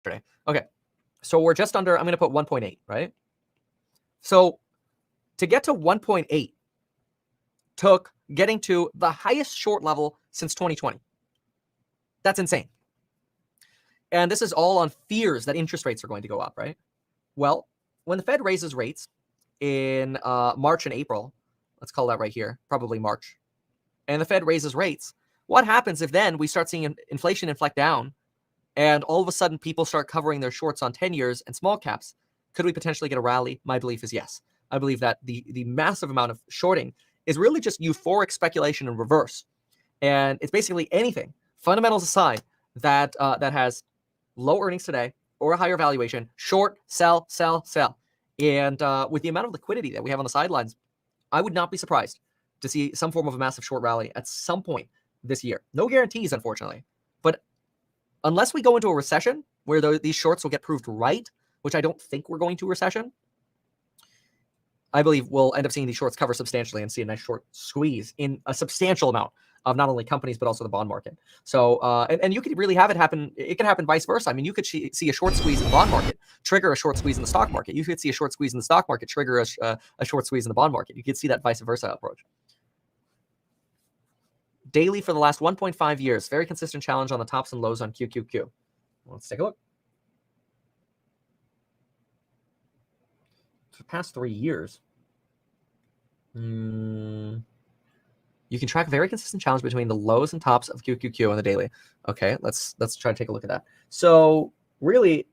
Okay, so we're just under, I'm going to put 1.8, right? So to get to 1.8 took getting to the highest short level since 2020. That's insane. And this is all on fears that interest rates are going to go up, right? Well, when the Fed raises rates in March and April, let's call that right here, probably March, and the Fed raises rates, what happens if then we start seeing inflation inflect down and all of a sudden people start covering their shorts on 10 years and small caps? Could we potentially get a rally? My belief is yes. I believe that the massive amount of shorting is really just euphoric speculation in reverse. And it's basically anything, fundamentals aside, that that has low earnings today or a higher valuation, short, sell, sell, sell. And with the amount of liquidity that we have on the sidelines, I would not be surprised to see some form of a massive short rally at some point this year. No guarantees, unfortunately. But unless we go into a recession where these shorts will get proved right, which I don't think we're going to recession, I believe we'll end up seeing these shorts cover substantially and see a nice short squeeze in a substantial amount of not only companies, but also the bond market. So, and you could really have it happen. It can happen vice versa. I mean, you could see a short squeeze in the bond market, trigger a short squeeze in the stock market. You could see a short squeeze in the stock market, trigger a short squeeze in the bond market. You could see that vice versa approach. Daily for the last 1.5 years, very consistent challenge on the tops and lows on QQQ. Let's take a look. For the past 3 years, you can track a very consistent challenge between the lows and tops of QQQ on the daily. Okay, let's try to take a look at that. So really,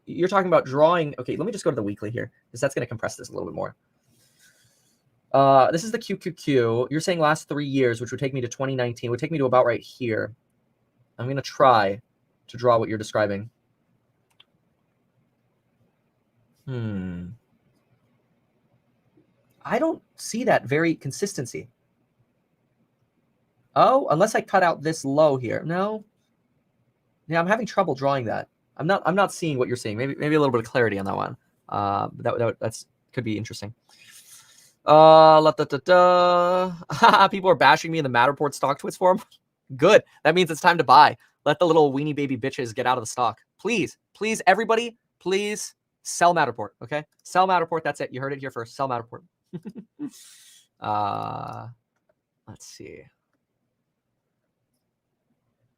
you're talking about drawing. Okay, let me just go to the weekly here, because that's going to compress this a little bit more. This is the QQQ. You're saying last 3 years, which would take me to 2019, would take me to about right here. I'm going to try to draw what you're describing. I don't see that very consistency. Oh, unless I cut out this low here. No. Yeah, I'm having trouble drawing that. I'm not seeing what you're seeing. Maybe a little bit of clarity on that one. That's could be interesting. People are bashing me in the Matterport stock twits forum. Good. That means it's time to buy. Let the little weenie baby bitches get out of the stock. Please, everybody, please sell Matterport. Okay, sell Matterport. That's it. You heard it here first. Sell Matterport. Let's see.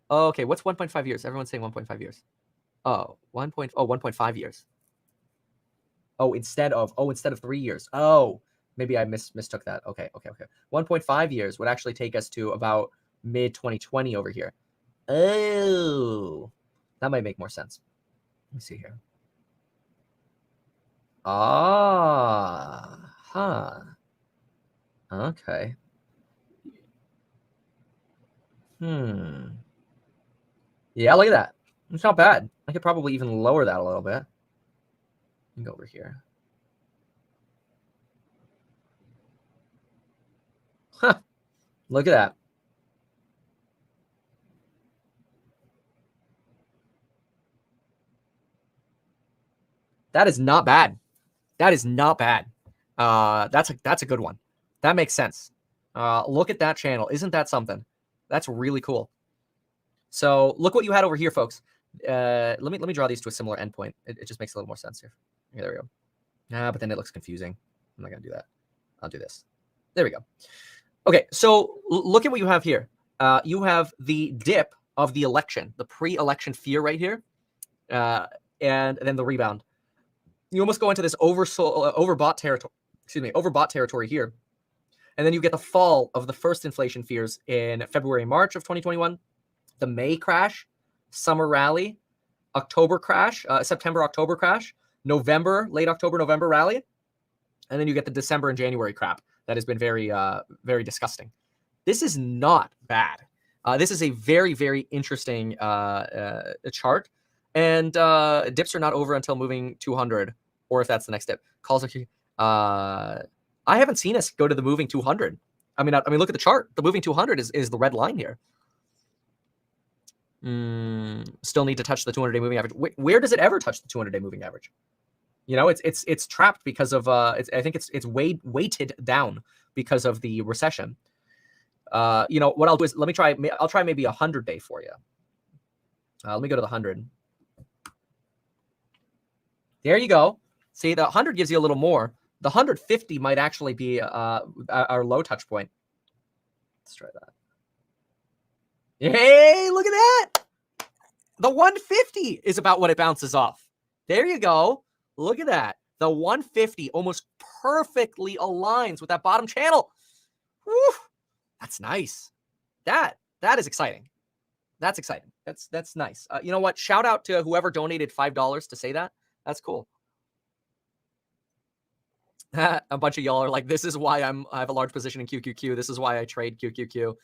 Okay, what's 1.5 years? Everyone's saying 1.5 years. Oh, 1.5 years. Oh, instead of 3 years. Oh, maybe I mistook that. Okay. 1.5 years would actually take us to about mid 2020 over here. Oh, that might make more sense. Let me see here. Okay. Yeah, look at that. It's not bad. I could probably even lower that a little bit. Go over here. Huh. Look at that. That is not bad. That is not bad. That's a good one. That makes sense. Look at that channel. Isn't that something? That's really cool. So look what you had over here, folks. Let me draw these to a similar endpoint. It just makes a little more sense here. Okay, there we go. But then it looks confusing. I'm not gonna do that. I'll do this. There we go. Okay, so look at what you have here. You have the dip of the election, the pre-election fear right here, and then the rebound. You almost go into this overbought territory here. And then you get the fall of the first inflation fears in February, March of 2021, the May crash, summer rally, October crash, September, October crash, November, late October, November rally. And then you get the December and January crap that has been very, very disgusting. This is not bad. This is a very, very interesting chart. And dips are not over until moving 200, or if that's the next dip. Calls are I haven't seen us go to the moving 200. I mean, look at the chart. The moving 200 is the red line here. Still need to touch the 200-day moving average. Where does it ever touch the 200-day moving average? You know, it's trapped because of I think it's weighted down because of the recession. You know what I'll do is I'll try maybe a 100-day for you. Let me go to the 100. There you go. See, the 100 gives you a little more. The 150 might actually be our low touch point. Let's try that. Hey, look at that. The 150 is about what it bounces off. There you go. Look at that. The 150 almost perfectly aligns with that bottom channel. Woo. That's nice. That is exciting. That's exciting. That's nice. You know what? Shout out to whoever donated $5 to say that. That's cool. A bunch of y'all are like, this is why I have a large position in QQQ. This is why I trade QQQ.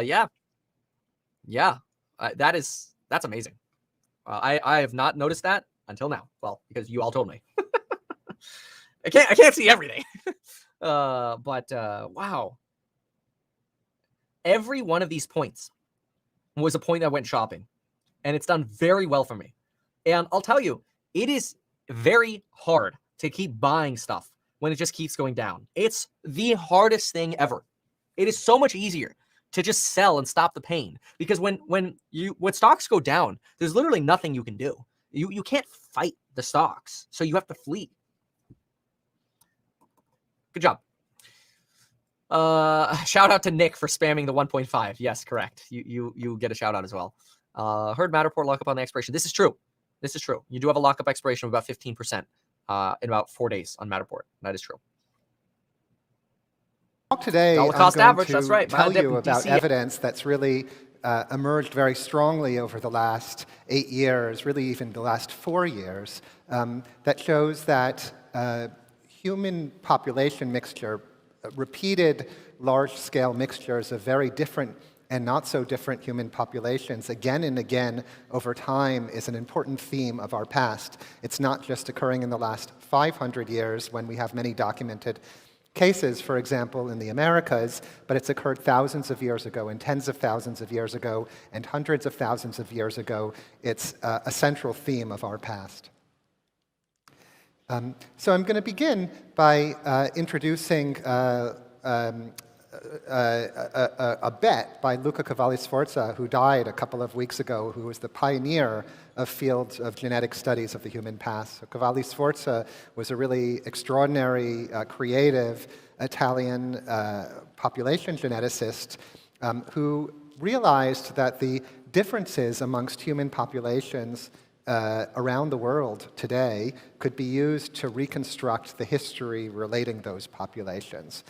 Yeah. That's amazing. I have not noticed that until now. Well, because you all told me. I can't see everything. Wow. Every one of these points was a point that went shopping, and it's done very well for me. And I'll tell you, it is very hard to keep buying stuff when it just keeps going down. It's the hardest thing ever. It is so much easier to just sell and stop the pain, because when stocks go down, there's literally nothing you can do. You can't fight the stocks, so you have to flee. Good job. Shout out to Nick for spamming the 1.5. Yes, correct. You get a shout out as well. Heard Matterport lockup on the expiration. This is true. This is true. You do have a lockup expiration of about 15% in about 4 days on Matterport. That is true. Today, Dollar cost average. That's right. Tell you about evidence that's really emerged very strongly over the last 8 years, really even the last 4 years, that shows that human population mixture, repeated large-scale mixtures of very different and not so different human populations again and again over time is an important theme of our past. It's not just occurring in the last 500 years when we have many documented cases, for example, in the Americas, but it's occurred thousands of years ago and tens of thousands of years ago and hundreds of thousands of years ago. It's a central theme of our past. So I'm going to begin by introducing a bet by Luca Cavalli-Sforza, who died a couple of weeks ago, who was the pioneer of fields of genetic studies of the human past. So Cavalli-Sforza was a really extraordinary, creative Italian population geneticist who realized that the differences amongst human populations around the world today could be used to reconstruct the history relating those populations.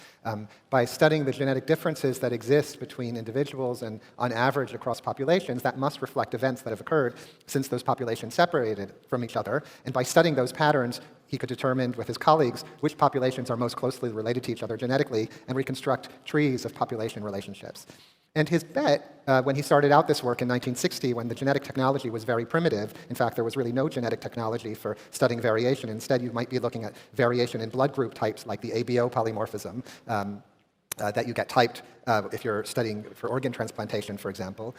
By studying the genetic differences that exist between individuals and on average across populations, that must reflect events that have occurred since those populations separated from each other. And by studying those patterns, he could determine with his colleagues which populations are most closely related to each other genetically and reconstruct trees of population relationships. And his bet, when he started out this work in 1960, when the genetic technology was very primitive, in fact, there was really no genetic technology for studying variation. Instead, you might be looking at variation in blood group types like the ABO polymorphism that you get typed if you're studying for organ transplantation, for example,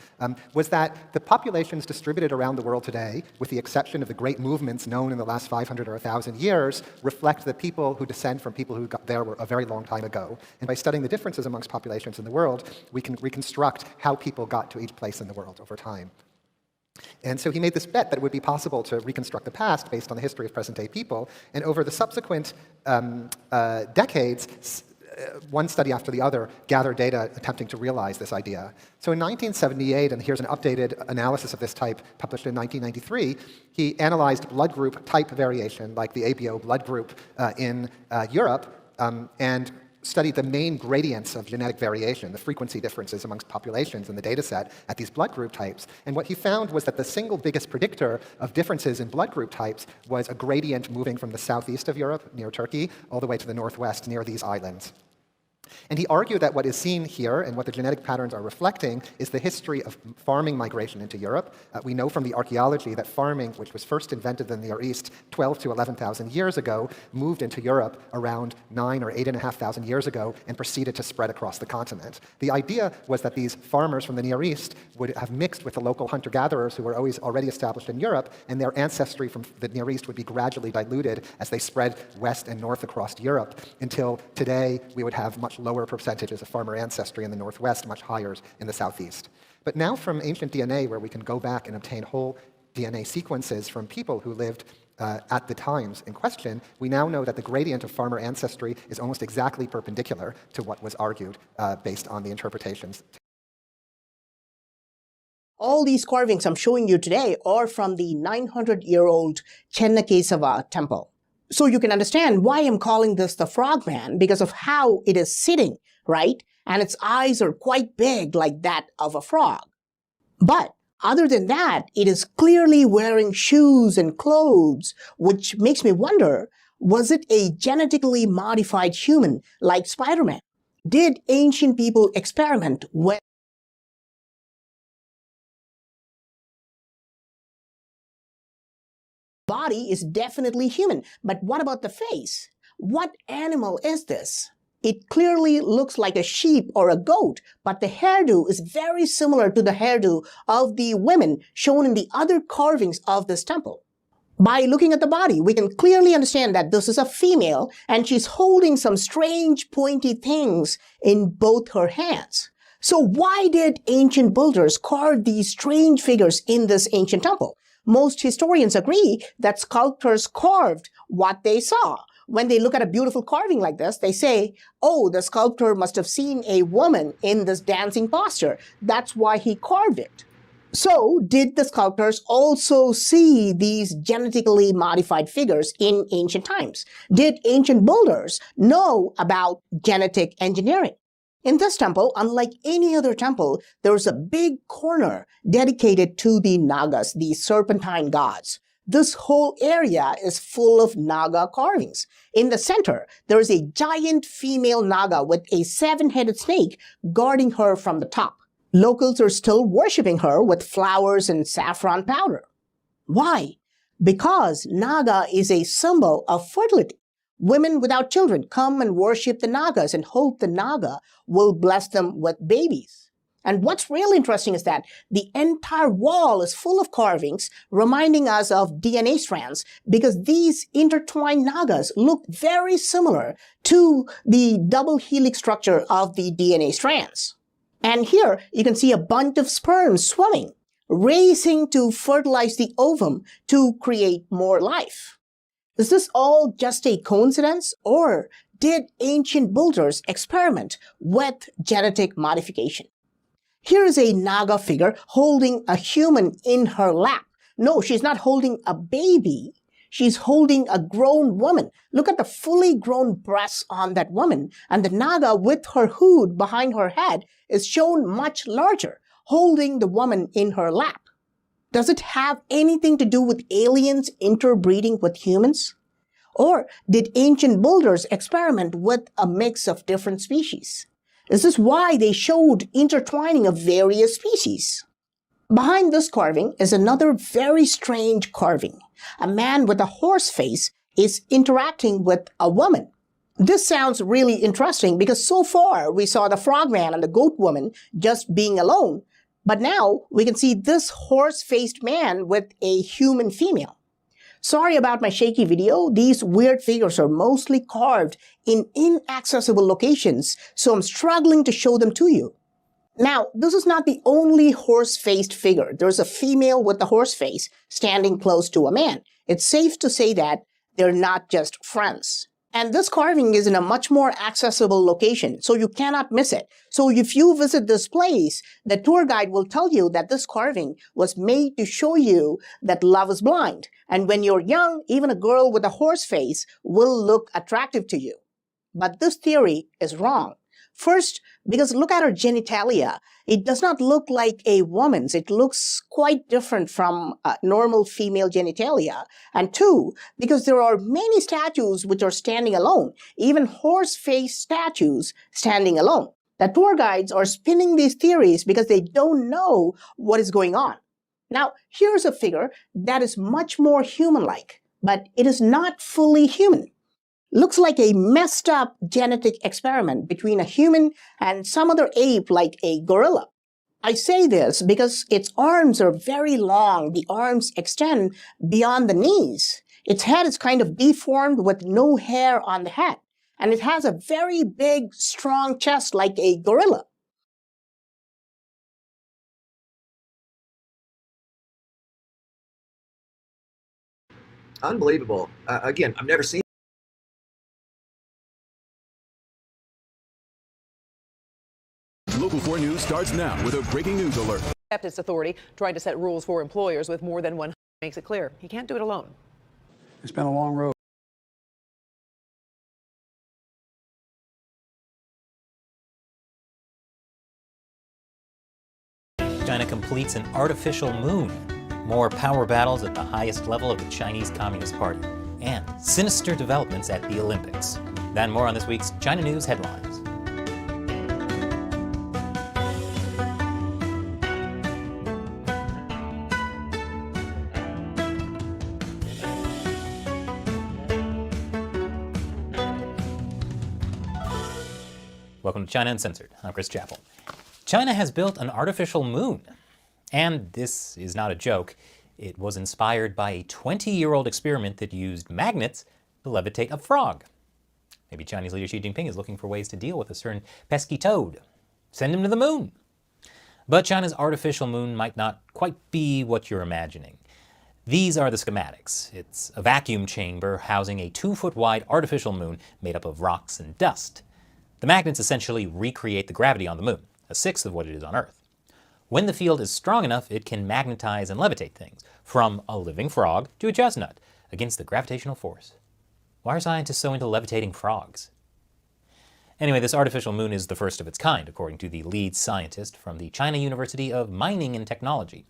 was that the populations distributed around the world today, with the exception of the great movements known in the last 500 or 1,000 years, reflect the people who descend from people who got there a very long time ago. And by studying the differences amongst populations in the world, we can reconstruct how people got to each place in the world over time. And so he made this bet that it would be possible to reconstruct the past based on the history of present-day people. And over the subsequent decades, one study after the other gathered data attempting to realize this idea. So in 1978, and here's an updated analysis of this type published in 1993, he analyzed blood group type variation, like the ABO blood group in Europe, and studied the main gradients of genetic variation, the frequency differences amongst populations in the data set at these blood group types. And what he found was that the single biggest predictor of differences in blood group types was a gradient moving from the southeast of Europe, near Turkey, all the way to the northwest, near these islands. And he argued that what is seen here and what the genetic patterns are reflecting is the history of farming migration into Europe. We know from the archaeology that farming, which was first invented in the Near East 12 to 11,000 years ago, moved into Europe around 9 or 8,500 years ago and proceeded to spread across the continent. The idea was that these farmers from the Near East would have mixed with the local hunter-gatherers who were already established in Europe, and their ancestry from the Near East would be gradually diluted as they spread west and north across Europe, until today we would have much lower percentages of farmer ancestry in the northwest, much higher in the southeast. But now from ancient DNA, where we can go back and obtain whole DNA sequences from people who lived at the times in question, we now know that the gradient of farmer ancestry is almost exactly perpendicular to what was argued based on the interpretations. All these carvings I'm showing you today are from the 900-year-old Chennakesava temple. So you can understand why I'm calling this the frogman, because of how it is sitting, right? And its eyes are quite big, like that of a frog. But other than that, it is clearly wearing shoes and clothes, which makes me wonder, was it a genetically modified human like Spider-Man? Did ancient people experiment with body is definitely human, but what about the face? What animal is this? It clearly looks like a sheep or a goat, but the hairdo is very similar to the hairdo of the women shown in the other carvings of this temple. By looking at the body, we can clearly understand that this is a female and she's holding some strange pointy things in both her hands. So why did ancient builders carve these strange figures in this ancient temple? Most historians agree that sculptors carved what they saw. When they look at a beautiful carving like this, they say, oh, the sculptor must have seen a woman in this dancing posture. That's why he carved it. So, did the sculptors also see these genetically modified figures in ancient times? Did ancient builders know about genetic engineering? In this temple, unlike any other temple, there is a big corner dedicated to the Nagas, the serpentine gods. This whole area is full of Naga carvings. In the center, there is a giant female Naga with a 7-headed snake guarding her from the top. Locals are still worshipping her with flowers and saffron powder. Why? Because Naga is a symbol of fertility. Women without children come and worship the Nagas and hope the Naga will bless them with babies. And what's really interesting is that the entire wall is full of carvings reminding us of DNA strands, because these intertwined Nagas look very similar to the double helix structure of the DNA strands. And here you can see a bunch of sperm swimming, racing to fertilize the ovum to create more life. Is this all just a coincidence, or did ancient builders experiment with genetic modification? Here is a Naga figure holding a human in her lap. No, she's not holding a baby. She's holding a grown woman. Look at the fully grown breasts on that woman. And the Naga with her hood behind her head is shown much larger, holding the woman in her lap. Does it have anything to do with aliens interbreeding with humans? Or did ancient builders experiment with a mix of different species? Is this why they showed intertwining of various species? Behind this carving is another very strange carving. A man with a horse face is interacting with a woman. This sounds really interesting because so far we saw the frogman and the goat woman just being alone. But now we can see this horse-faced man with a human female. Sorry about my shaky video. These weird figures are mostly carved in inaccessible locations, so I'm struggling to show them to you. Now, this is not the only horse-faced figure. There's a female with a horse face standing close to a man. It's safe to say that they're not just friends. And this carving is in a much more accessible location, so you cannot miss it. So if you visit this place, the tour guide will tell you that this carving was made to show you that love is blind. And when you're young, even a girl with a horse face will look attractive to you. But this theory is wrong. First, because look at her genitalia. It does not look like a woman's. It looks quite different from normal female genitalia. And two, because there are many statues which are standing alone, even horse-faced statues standing alone. The tour guides are spinning these theories because they don't know what is going on. Now, here's a figure that is much more human-like, but it is not fully human. Looks like a messed up genetic experiment between a human and some other ape like a gorilla. I say this because its arms are very long. The arms extend beyond the knees. Its head is kind of deformed with no hair on the head. And it has a very big, strong chest like a gorilla. Unbelievable. Again, I've never seen. Local 4 News starts now with a breaking news alert. Its authority trying to set rules for employers with more than one makes it clear he can't do it alone. It's been a long road. China completes an artificial moon, more power battles at the highest level of the Chinese Communist Party, and sinister developments at the Olympics. That and more on this week's China News Headlines. Welcome to China Uncensored. I'm Chris Chappell. China has built an artificial moon. And this is not a joke. It was inspired by a 20-year-old experiment that used magnets to levitate a frog. Maybe Chinese leader Xi Jinping is looking for ways to deal with a certain pesky toad. Send him to the moon. But China's artificial moon might not quite be what you're imagining. These are the schematics. It's a vacuum chamber housing a 2-foot-wide artificial moon made up of rocks and dust. The magnets essentially recreate the gravity on the moon, a sixth of what it is on Earth. When the field is strong enough, it can magnetize and levitate things, from a living frog to a chestnut, against the gravitational force. Why are scientists so into levitating frogs? Anyway, this artificial moon is the first of its kind, according to the lead scientist from the China University of Mining and Technology.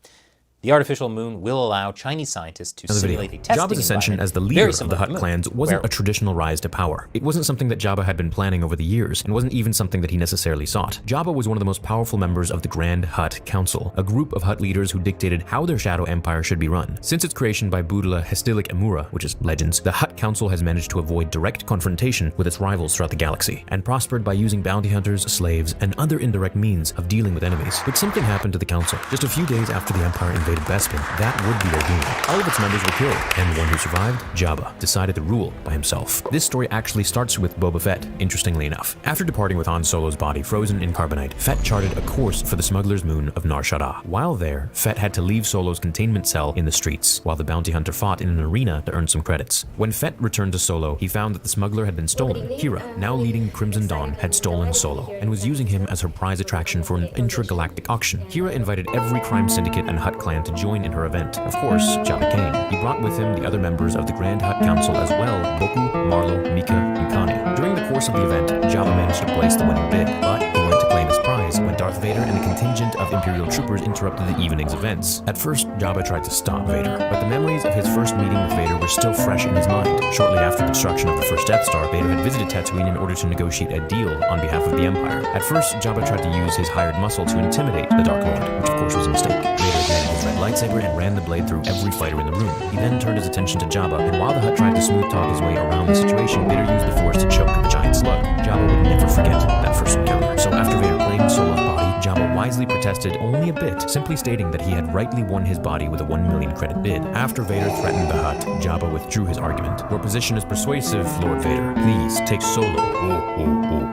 The artificial moon will allow Chinese scientists to simulate a testing Jabba's ascension as the leader of the Hutt clans wasn't a traditional rise to power. It wasn't something that Jabba had been planning over the years, and wasn't even something that he necessarily sought. Jabba was one of the most powerful members of the Grand Hutt Council, a group of Hutt leaders who dictated how their shadow empire should be run. Since its creation by Budala Hestilik Emura, which is Legends, the Hutt Council has managed to avoid direct confrontation with its rivals throughout the galaxy, and prospered by using bounty hunters, slaves, and other indirect means of dealing with enemies. But something happened to the Council. Just a few days after the Empire invaded Bespin, that would be their doom. All of its members were killed, and the one who survived, Jabba, decided to rule by himself. This story actually starts with Boba Fett, interestingly enough. After departing with Han Solo's body frozen in carbonite, Fett charted a course for the smuggler's moon of Nar Shaddaa. While there, Fett had to leave Solo's containment cell in the streets, while the bounty hunter fought in an arena to earn some credits. When Fett returned to Solo, he found that the smuggler had been stolen. Hera, now leading Crimson Dawn, had stolen Solo, and was using him as her prize attraction for an intergalactic auction. Hera invited every crime syndicate and Hutt clan to join in her event. Of course, Jabba came. He brought with him the other members of the Grand Hutt Council as well, Boku, Marlo, Mika, and Connie. During the course of the event, Jabba managed to place the winning bid, but he went to claim his prize when Darth Vader and a contingent of Imperial troopers interrupted the evening's events. At first, Jabba tried to stop Vader, but the memories of his first meeting with Vader were still fresh in his mind. Shortly after the destruction of the first Death Star, Vader had visited Tatooine in order to negotiate a deal on behalf of the Empire. At first, Jabba tried to use his hired muscle to intimidate the Dark Lord, which of course was a mistake. Vader ignited his red lightsaber and ran the blade through every fighter in the room. He then turned his attention to Jabba, and while the Hutt tried to smooth talk his way around the situation, Vader used the Force to choke the giant slug. Jabba would never forget that first encounter. So after Vader claimed Solo's body, Jabba wisely protested only a bit, simply stating that he had rightly won his body with a 1 million credit bid. After Vader threatened the Hutt, Jabba withdrew his argument. Your position is persuasive, Lord Vader. Please, take Solo.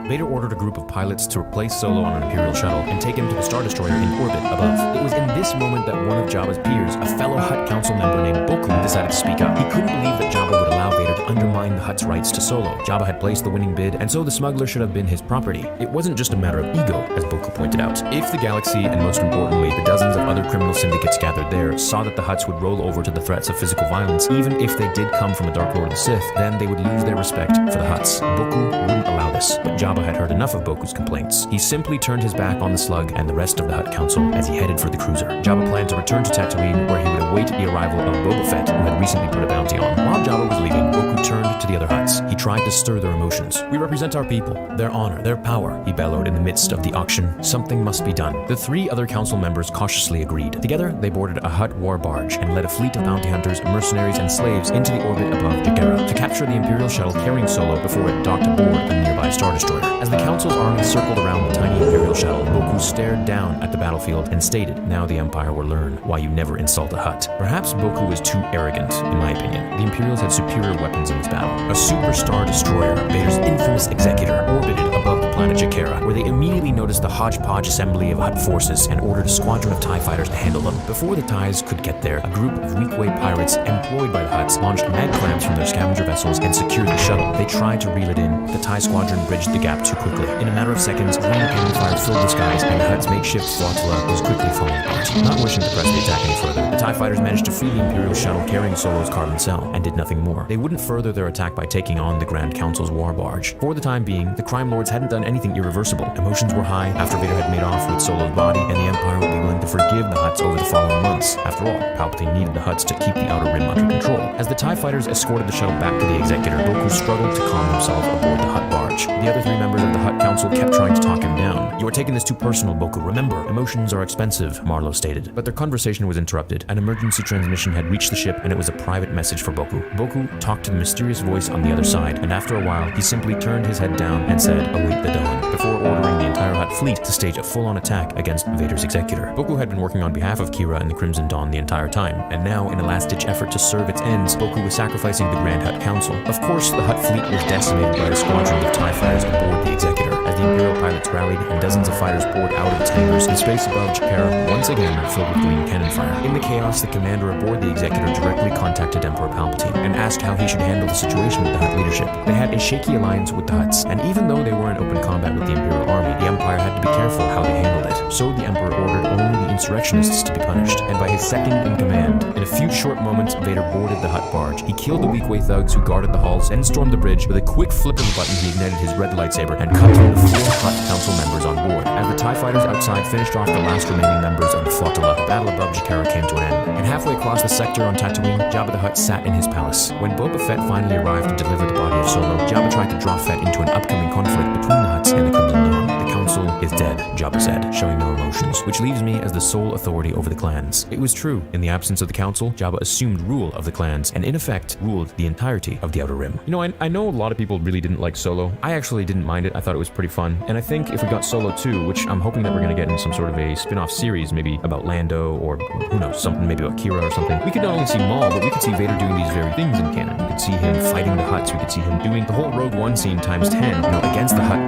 Vader ordered a group of pilots to replace Solo on an Imperial shuttle and take him to the Star Destroyer in orbit above. It was in this moment that one of Jabba's peers, a fellow Hutt Council member named Boku, decided to speak up. He couldn't believe that Jabba would allow Vader to undermine the Hutt's rights to Solo. Jabba had placed the winning bid, and so the smuggler should have been his property. It wasn't just a matter of ego, as Boku pointed out. If the galaxy, and most importantly, the dozens of other criminal syndicates gathered there, saw that the Hutts would roll over to the threats of physical violence, even if they did come from the Dark Lord of the Sith, then they would lose their respect for the Hutts. Boku wouldn't allow this, but Jabba had heard enough of Boku's complaints. He simply turned his back on the slug and the rest of the Hutt Council as he headed for the cruiser. Jabba planned to return to Tatooine, where he would await the arrival of Boba Fett, who had recently put a bounty on. While Jabba was leaving, Boku turned to the other Hutts. He tried to stir their emotions. We represent our people, their honor, their power, he bellowed in the midst of the auction. Something must be done. The 3 other council members cautiously agreed. Together, they boarded a Hutt war barge and led a fleet of bounty hunters, mercenaries, and slaves into the orbit above Jagerra to capture the Imperial shuttle carrying Solo before it docked aboard a nearby Star Destroyer. As the Council's army circled around the tiny Imperial shuttle, Boku stared down at the battlefield and stated, "Now the Empire will learn why you never insult a Hutt." Perhaps Boku was too arrogant, in my opinion. The Imperials had superior weapons in this battle. A Super Star Destroyer, Vader's infamous executor, orbited above the planet Jakara, where they immediately noticed the hodgepodge assembly of Hutt forces and ordered a squadron of TIE fighters to handle them. Before the TIEs could get there, a group of weak-way pirates employed by the Hutts launched mad clams from their scavenger vessels and secured the shuttle. They tried to reel it in. The TIE squadron bridged the gap too quickly. In a matter of seconds, green cannon fire filled the skies, and the Hutt's makeshift flotilla was quickly falling apart. Not wishing to press the attack any further, the TIE fighters managed to free the Imperial shuttle carrying Solo's carbon cell, and did nothing more. They wouldn't further their attack by taking on the Grand Council's war barge. For the time being, the crime lords hadn't done anything irreversible. Emotions were high after Vader had made off with Solo's body, and the Empire would be willing to forgive the Hutts over the following months. After all, Palpatine needed the Hutts to keep the Outer Rim under control. As the TIE fighters escorted the shuttle back to the Executor, Boku struggled to calm himself aboard the Hutt barge. The other three members of the Hutt Council kept trying to talk him down. "You are taking this too personal, Boku. Remember, emotions are expensive," Marlowe stated. But their conversation was interrupted. An emergency transmission had reached the ship, and it was a private message for Boku. Boku talked to the mysterious voice on the other side, and after a while, he simply turned his head down and said, "Await the dawn," before ordering the entire Hutt fleet to stage a full-on attack against Vader's Executor. Boku had been working on behalf of Kira and the Crimson Dawn the entire time, and now, in a last-ditch effort to serve its ends, Boku was sacrificing the Grand Hutt Council. Of course, the Hutt fleet was decimated by a squadron of TIE fighters aboard the Executor. As the Imperial pilots rallied and dozens of fighters poured out of its hangars, the space above Jakara once again filled with green cannon fire. In the chaos, the commander aboard the Executor directly contacted Emperor Palpatine and asked how he should handle the situation with the Hutt leadership. They had a shaky alliance with the Hutts, and even though they were in open combat with the Imperial army, the Empire had to be careful how they handled it. So the Emperor ordered only the insurrectionists to be punished, and by his second in command, in a few short moments, Vader boarded the Hutt barge. He killed the weak-way thugs who guarded the hulls and stormed the bridge. With a quick flip of the button, he ignited his red lightsaber and cut through the 4 Hutt Council members on board. As the TIE fighters outside finished off the last remaining members of the flotilla, the battle above Jakara came to an end. And halfway across the sector on Tatooine, Jabba the Hutt sat in his palace. When Boba Fett finally arrived to deliver the body of Solo, Jabba tried to draw Fett into an upcoming conflict between the Hutts and the Crimson Dawn. "The Council is dead," Jabba said, showing no emotions, "which leaves me as the sole authority over the clans." It was true. In the absence of the Council, Jabba assumed rule of the clans, and in effect, ruled the entirety of the Outer Rim. You know, I know a lot of people really didn't like Solo. I actually didn't mind it. I thought it was pretty fun. And I think if we got Solo 2, which I'm hoping that we're going to get in some sort of a spin-off series, maybe about Lando, or who knows, something maybe about Kira or something, we could not only see Maul, but we could see Vader doing these very things in canon. We could see him fighting the Hutts. We could see him doing the whole Rogue One scene times 10, against the Hutt.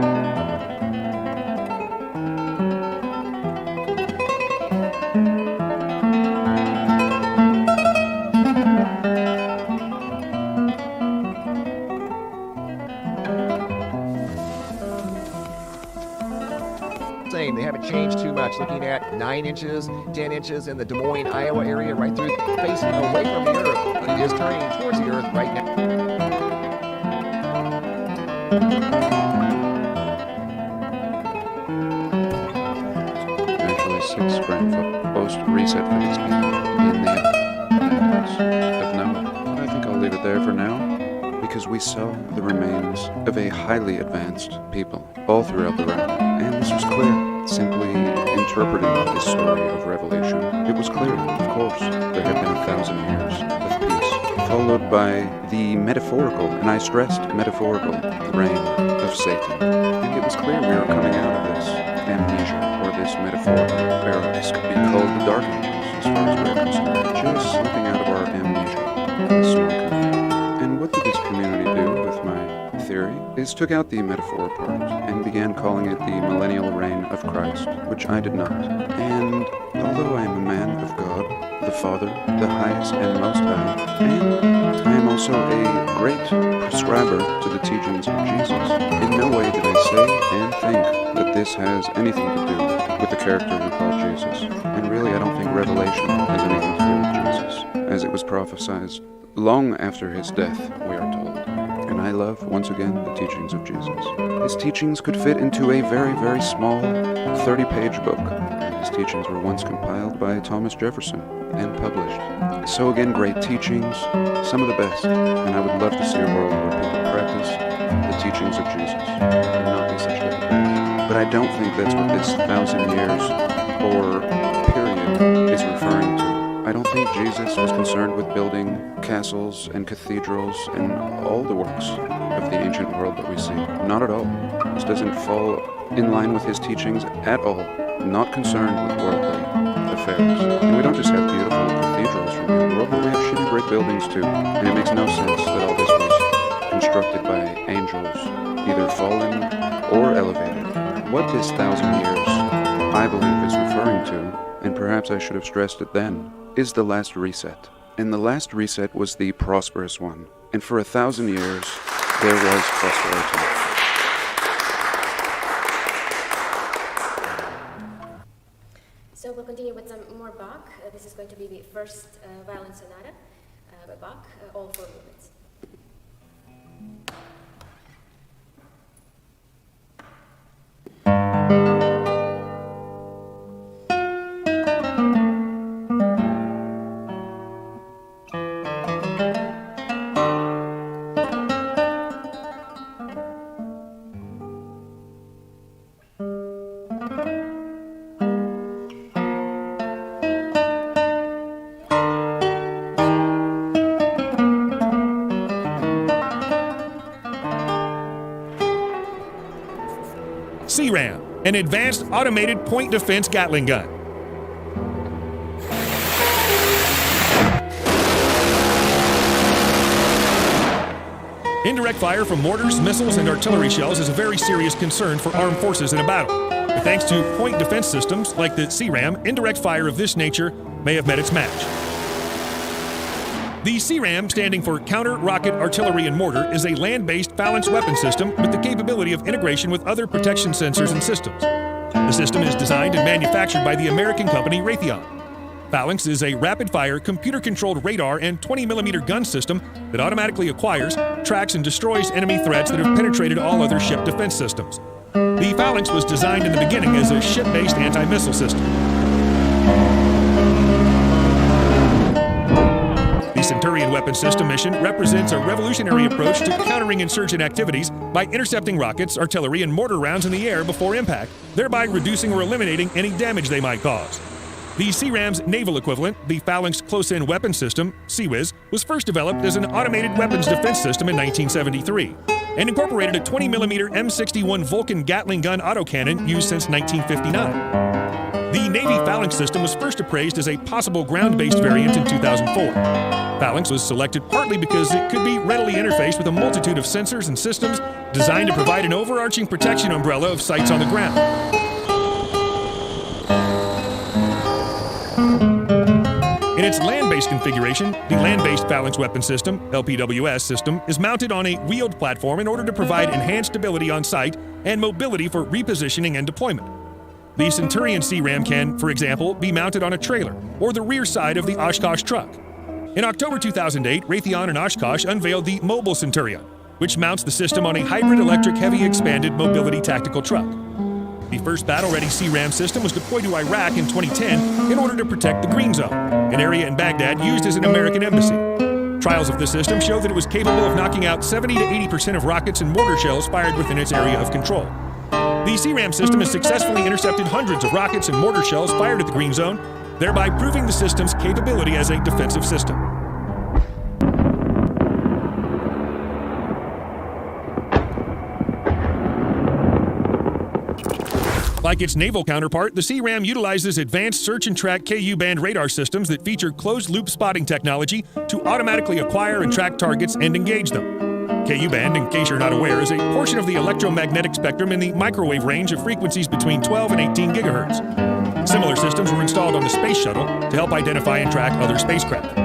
They haven't changed too much. Looking at 9 inches, 10 inches in the Des Moines, Iowa area, right through, facing away from the Earth. But it is turning towards the Earth right now. Actually, 6 grand-foot post reset for these people in the Antares of Noah. But I think I'll leave it there for now, because we saw the remains of a highly advanced people all throughout the realm, and this was clear. Simply interpreting this story of revelation, it was clear, of course, there had been 1,000 years of peace, followed by the metaphorical, and I stressed metaphorical, reign of Satan. And it was clear we were coming out of this amnesia, or this metaphorical era. This could be called the Dark Ages, as far as we're concerned. Just slipping out of our amnesia in a small community. And what did this community do with my theory? Is took out the metaphor part and began calling it the millennial reign of Christ, which I did not. And although I am a man of God, the Father, the highest and most high, and I am also a great prescriber to the teachings of Jesus, in no way did I say and think that this has anything to do with the character we call Jesus. And really, I don't think Revelation has anything to do with Jesus, as it was prophesied long after his death, we are told. And I love, once again, the teachings of Jesus. His teachings could fit into a very, very small 30-page book. His teachings were once compiled by Thomas Jefferson and published. So again, great teachings, some of the best. And I would love to see a world where people practice the teachings of Jesus and not be such hypocrites. But I don't think that's what this 1,000 years or period is referring to. I don't think Jesus was concerned with building castles and cathedrals and all the works of the ancient world that we see. Not at all. This doesn't fall in line with his teachings at all. Not concerned with worldly affairs. And we don't just have beautiful cathedrals from the old world, but we have shitty brick buildings too. And it makes no sense that all this was constructed by angels either fallen or elevated. What this 1,000 years, I believe, is referring to, and perhaps I should have stressed it then, is the last reset. And the last reset was the prosperous one. And for 1,000 years, there was prosperity. So we'll continue with some more Bach. This is going to be the first violin sonata by Bach, all 4 movements. CRAM, an advanced automated point defense Gatling gun. Indirect fire from mortars, missiles, and artillery shells is a very serious concern for armed forces in a battle. But thanks to point defense systems like the CRAM, indirect fire of this nature may have met its match. The CRAM, standing for Counter Rocket Artillery and Mortar, is a land-based Phalanx weapon system with the capability of integration with other protection sensors and systems. The system is designed and manufactured by the American company Raycon. Phalanx is a rapid-fire, computer-controlled radar and 20mm gun system that automatically acquires, tracks, and destroys enemy threats that have penetrated all other ship defense systems. The Phalanx was designed in the beginning as a ship-based anti-missile system. The Centurion weapon system mission represents a revolutionary approach to countering insurgent activities by intercepting rockets, artillery, and mortar rounds in the air before impact, thereby reducing or eliminating any damage they might cause. The CRAM's naval equivalent, the Phalanx Close-In Weapon System, CWIS, was first developed as an automated weapons defense system in 1973 and incorporated a 20mm M61 Vulcan Gatling gun autocannon used since 1959. The Navy Phalanx system was first appraised as a possible ground-based variant in 2004. Phalanx was selected partly because it could be readily interfaced with a multitude of sensors and systems designed to provide an overarching protection umbrella of sights on the ground. In its land-based configuration, the Land-Based Phalanx Weapon System, LPWS system, is mounted on a wheeled platform in order to provide enhanced stability on site and mobility for repositioning and deployment. The Centurion CRAM can, for example, be mounted on a trailer or the rear side of the Oshkosh truck. In October 2008, Raytheon and Oshkosh unveiled the Mobile Centurion, which mounts the system on a hybrid electric heavy expanded mobility tactical truck. The first battle-ready CRAM system was deployed to Iraq in 2010 in order to protect the Green Zone, an area in Baghdad used as an American embassy. Trials of the system show that it was capable of knocking out 70 to 80% of rockets and mortar shells fired within its area of control. The CRAM system has successfully intercepted hundreds of rockets and mortar shells fired at the Green Zone, thereby proving the system's capability as a defensive system. Like its naval counterpart, the CRAM utilizes advanced search and track Ku-band radar systems that feature closed-loop spotting technology to automatically acquire and track targets and engage them. Ku-band, in case you're not aware, is a portion of the electromagnetic spectrum in the microwave range of frequencies between 12 and 18 gigahertz. Similar systems were installed on the Space Shuttle to help identify and track other spacecraft.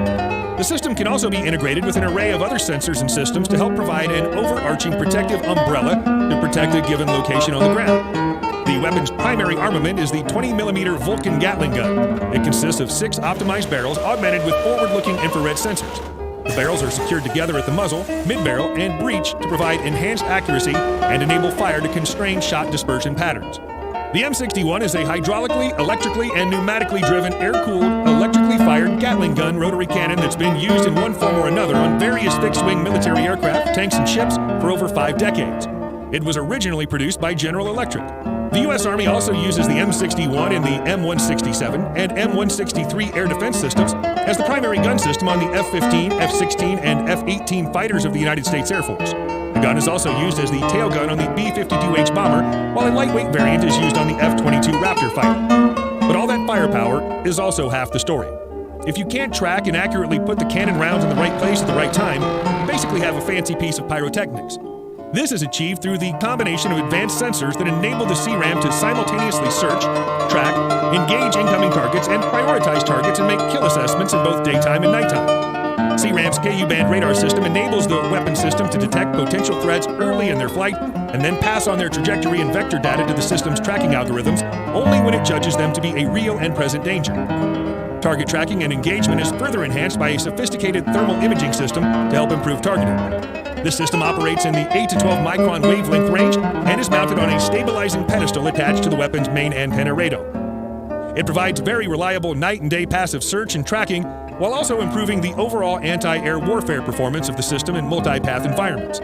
The system can also be integrated with an array of other sensors and systems to help provide an overarching protective umbrella to protect a given location on the ground. The weapon's primary armament is the 20mm Vulcan Gatling gun. It consists of 6 optimized barrels augmented with forward-looking infrared sensors. The barrels are secured together at the muzzle, mid-barrel, and breech to provide enhanced accuracy and enable fire to constrain shot dispersion patterns. The M61 is a hydraulically, electrically, and pneumatically driven, air-cooled, electrically fired Gatling gun rotary cannon that's been used in one form or another on various fixed-wing military aircraft, tanks, and ships for over 5 decades. It was originally produced by General Electric. The U.S. Army also uses the M61 in the M167 and M163 air defense systems as the primary gun system on the F-15, F-16, and F-18 fighters of the United States Air Force. The gun is also used as the tail gun on the B-52H bomber, while a lightweight variant is used on the F-22 Raptor fighter. But all that firepower is also half the story. If you can't track and accurately put the cannon rounds in the right place at the right time, you basically have a fancy piece of pyrotechnics. This is achieved through the combination of advanced sensors that enable the CRAM to simultaneously search, track, engage incoming targets, and prioritize targets and make kill assessments in both daytime and nighttime. CRAM's KU-band radar system enables the weapon system to detect potential threats early in their flight and then pass on their trajectory and vector data to the system's tracking algorithms only when it judges them to be a real and present danger. Target tracking and engagement is further enhanced by a sophisticated thermal imaging system to help improve targeting. This system operates in the 8 to 12 micron wavelength range and is mounted on a stabilizing pedestal attached to the weapon's main antenna radome. It provides very reliable night and day passive search and tracking, while also improving the overall anti-air warfare performance of the system in multi-path environments.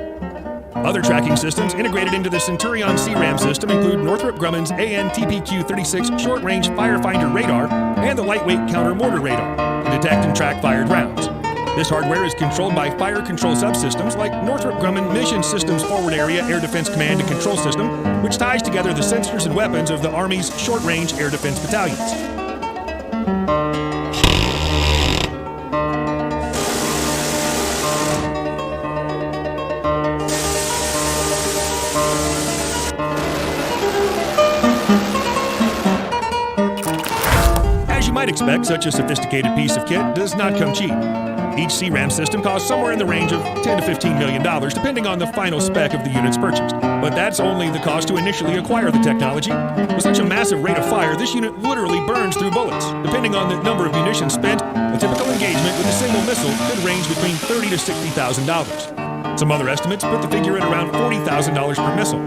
Other tracking systems integrated into the Centurion CRAM system include Northrop Grumman's AN/TPQ-36 short-range firefinder radar and the lightweight counter-mortar radar to detect and track fired rounds. This hardware is controlled by fire control subsystems like Northrop Grumman Mission Systems Forward Area Air Defense Command and Control System, which ties together the sensors and weapons of the Army's short-range air defense battalions. As you might expect, such a sophisticated piece of kit does not come cheap. Each CRAM system costs somewhere in the range of $10 to $15 million, depending on the final spec of the units purchased. But that's only the cost to initially acquire the technology. With such a massive rate of fire, this unit literally burns through bullets. Depending on the number of munitions spent, a typical engagement with a single missile could range between $30,000 to $60,000. Some other estimates put the figure at around $40,000 per missile.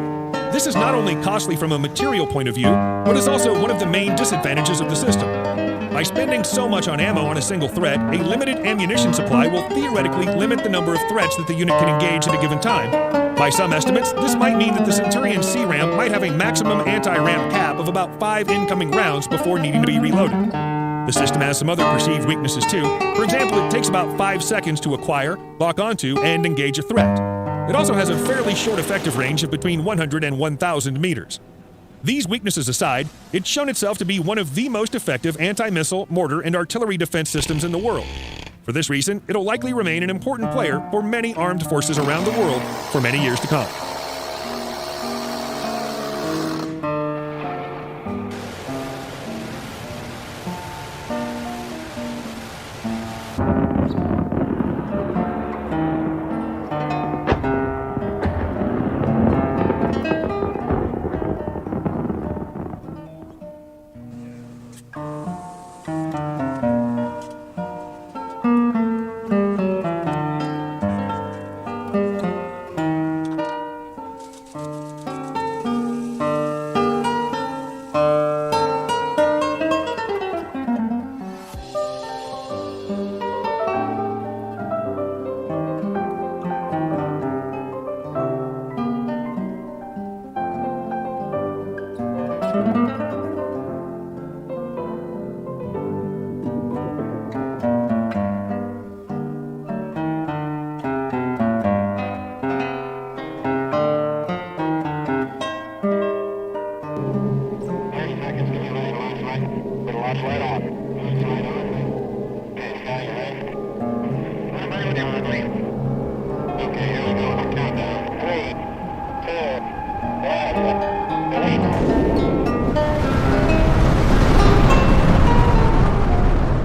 This is not only costly from a material point of view, but is also one of the main disadvantages of the system. By spending so much on ammo on a single threat, a limited ammunition supply will theoretically limit the number of threats that the unit can engage at a given time. By some estimates, this might mean that the Centurion CRAM might have a maximum anti-ram cap of about 5 incoming rounds before needing to be reloaded. The system has some other perceived weaknesses too. For example, it takes about 5 seconds to acquire, lock onto, and engage a threat. It also has a fairly short effective range of between 100 and 1,000 meters. These weaknesses aside, it's shown itself to be one of the most effective anti-missile, mortar, and artillery defense systems in the world. For this reason, it'll likely remain an important player for many armed forces around the world for many years to come.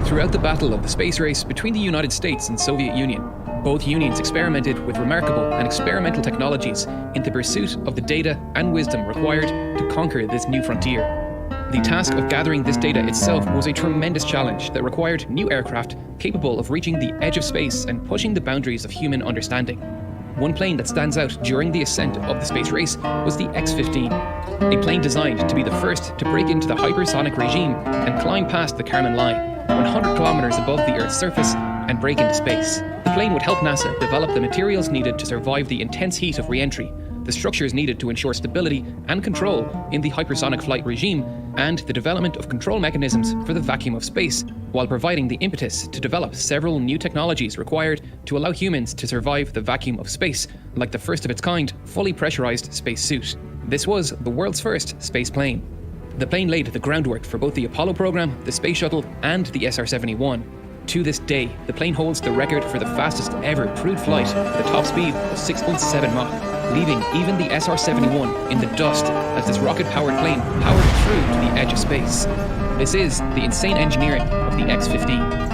Throughout the battle of the space race between the United States and Soviet Union, both unions experimented with remarkable and experimental technologies in the pursuit of the data and wisdom required to conquer this new frontier. The task of gathering this data itself was a tremendous challenge that required new aircraft capable of reaching the edge of space and pushing the boundaries of human understanding. One plane that stands out during the ascent of the space race was the X-15, a plane designed to be the first to break into the hypersonic regime and climb past the Kármán line, 100 kilometers above the Earth's surface, and break into space. The plane would help NASA develop the materials needed to survive the intense heat of re-entry, the structures needed to ensure stability and control in the hypersonic flight regime, and the development of control mechanisms for the vacuum of space, while providing the impetus to develop several new technologies required to allow humans to survive the vacuum of space, like the first of its kind, fully pressurized spacesuit. This was the world's first space plane. The plane laid the groundwork for both the Apollo program, the Space Shuttle, and the SR-71. To this day, the plane holds the record for the fastest ever crewed flight with a top speed of 6.7 Mach, leaving even the SR-71 in the dust as this rocket-powered plane powered through to the edge of space. This is the insane engineering of the X-15.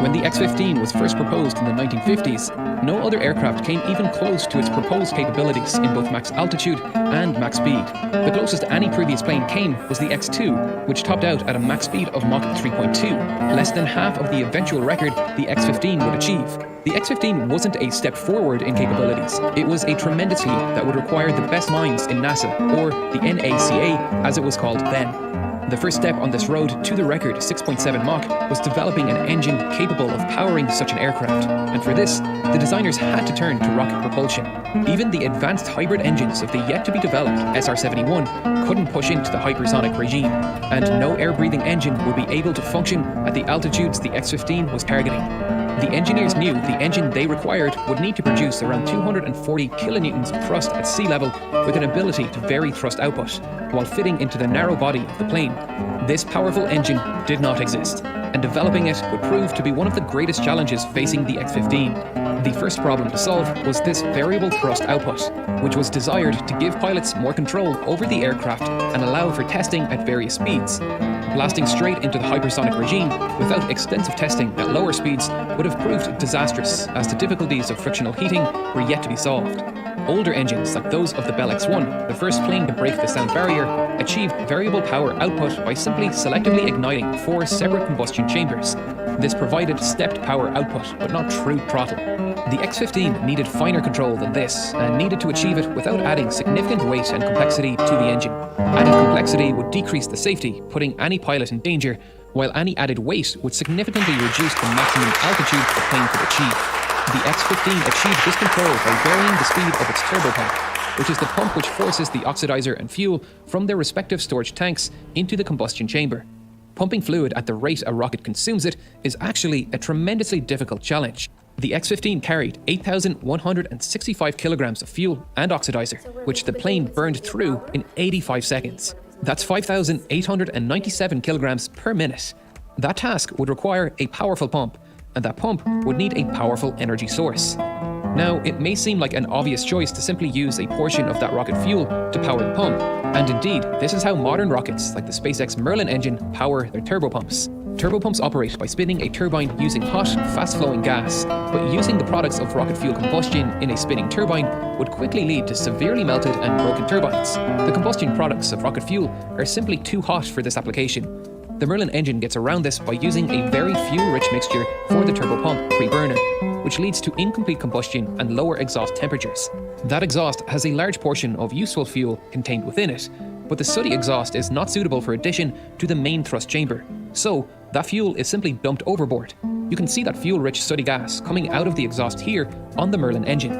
When the X-15 was first proposed in the 1950s, no other aircraft came even close to its proposed capabilities in both max altitude and max speed. The closest any previous plane came was the X-2, which topped out at a max speed of Mach 3.2, less than half of the eventual record the X-15 would achieve. The X-15 wasn't a step forward in capabilities, it was a tremendous leap that would require the best minds in NASA, or the NACA as it was called then. The first step on this road to the record 6.7 Mach was developing an engine capable of powering such an aircraft, and for this, the designers had to turn to rocket propulsion. Even the advanced hybrid engines of the yet-to-be-developed SR-71 couldn't push into the hypersonic regime, and no air-breathing engine would be able to function at the altitudes the X-15 was targeting. The engineers knew the engine they required would need to produce around 240 kilonewtons of thrust at sea level with an ability to vary thrust output, while fitting into the narrow body of the plane. This powerful engine did not exist, and developing it would prove to be one of the greatest challenges facing the X-15. The first problem to solve was this variable thrust output, which was desired to give pilots more control over the aircraft and allow for testing at various speeds. Blasting straight into the hypersonic regime without extensive testing at lower speeds would have proved disastrous, as the difficulties of frictional heating were yet to be solved. Older engines, like those of the Bell X-1, the first plane to break the sound barrier, achieved variable power output by simply selectively igniting 4 separate combustion chambers. This provided stepped power output, but not true throttle. The X-15 needed finer control than this, and needed to achieve it without adding significant weight and complexity to the engine. Added complexity would decrease the safety, putting any pilot in danger, while any added weight would significantly reduce the maximum altitude the plane could achieve. The X-15 achieved this control by varying the speed of its turbopump, which is the pump which forces the oxidizer and fuel from their respective storage tanks into the combustion chamber. Pumping fluid at the rate a rocket consumes it is actually a tremendously difficult challenge. The X-15 carried 8,165 kilograms of fuel and oxidizer, which the plane burned through in 85 seconds. That's 5,897 kilograms per minute. That task would require a powerful pump, and that pump would need a powerful energy source. Now, it may seem like an obvious choice to simply use a portion of that rocket fuel to power the pump, and indeed, this is how modern rockets like the SpaceX Merlin engine power their turbopumps. Turbopumps operate by spinning a turbine using hot, fast-flowing gas, but using the products of rocket fuel combustion in a spinning turbine would quickly lead to severely melted and broken turbines. The combustion products of rocket fuel are simply too hot for this application. The Merlin engine gets around this by using a very fuel-rich mixture for the turbopump pre-burner, which leads to incomplete combustion and lower exhaust temperatures. That exhaust has a large portion of useful fuel contained within it, but the sooty exhaust is not suitable for addition to the main thrust chamber, so that fuel is simply dumped overboard. You can see that fuel-rich sooty gas coming out of the exhaust here on the Merlin engine.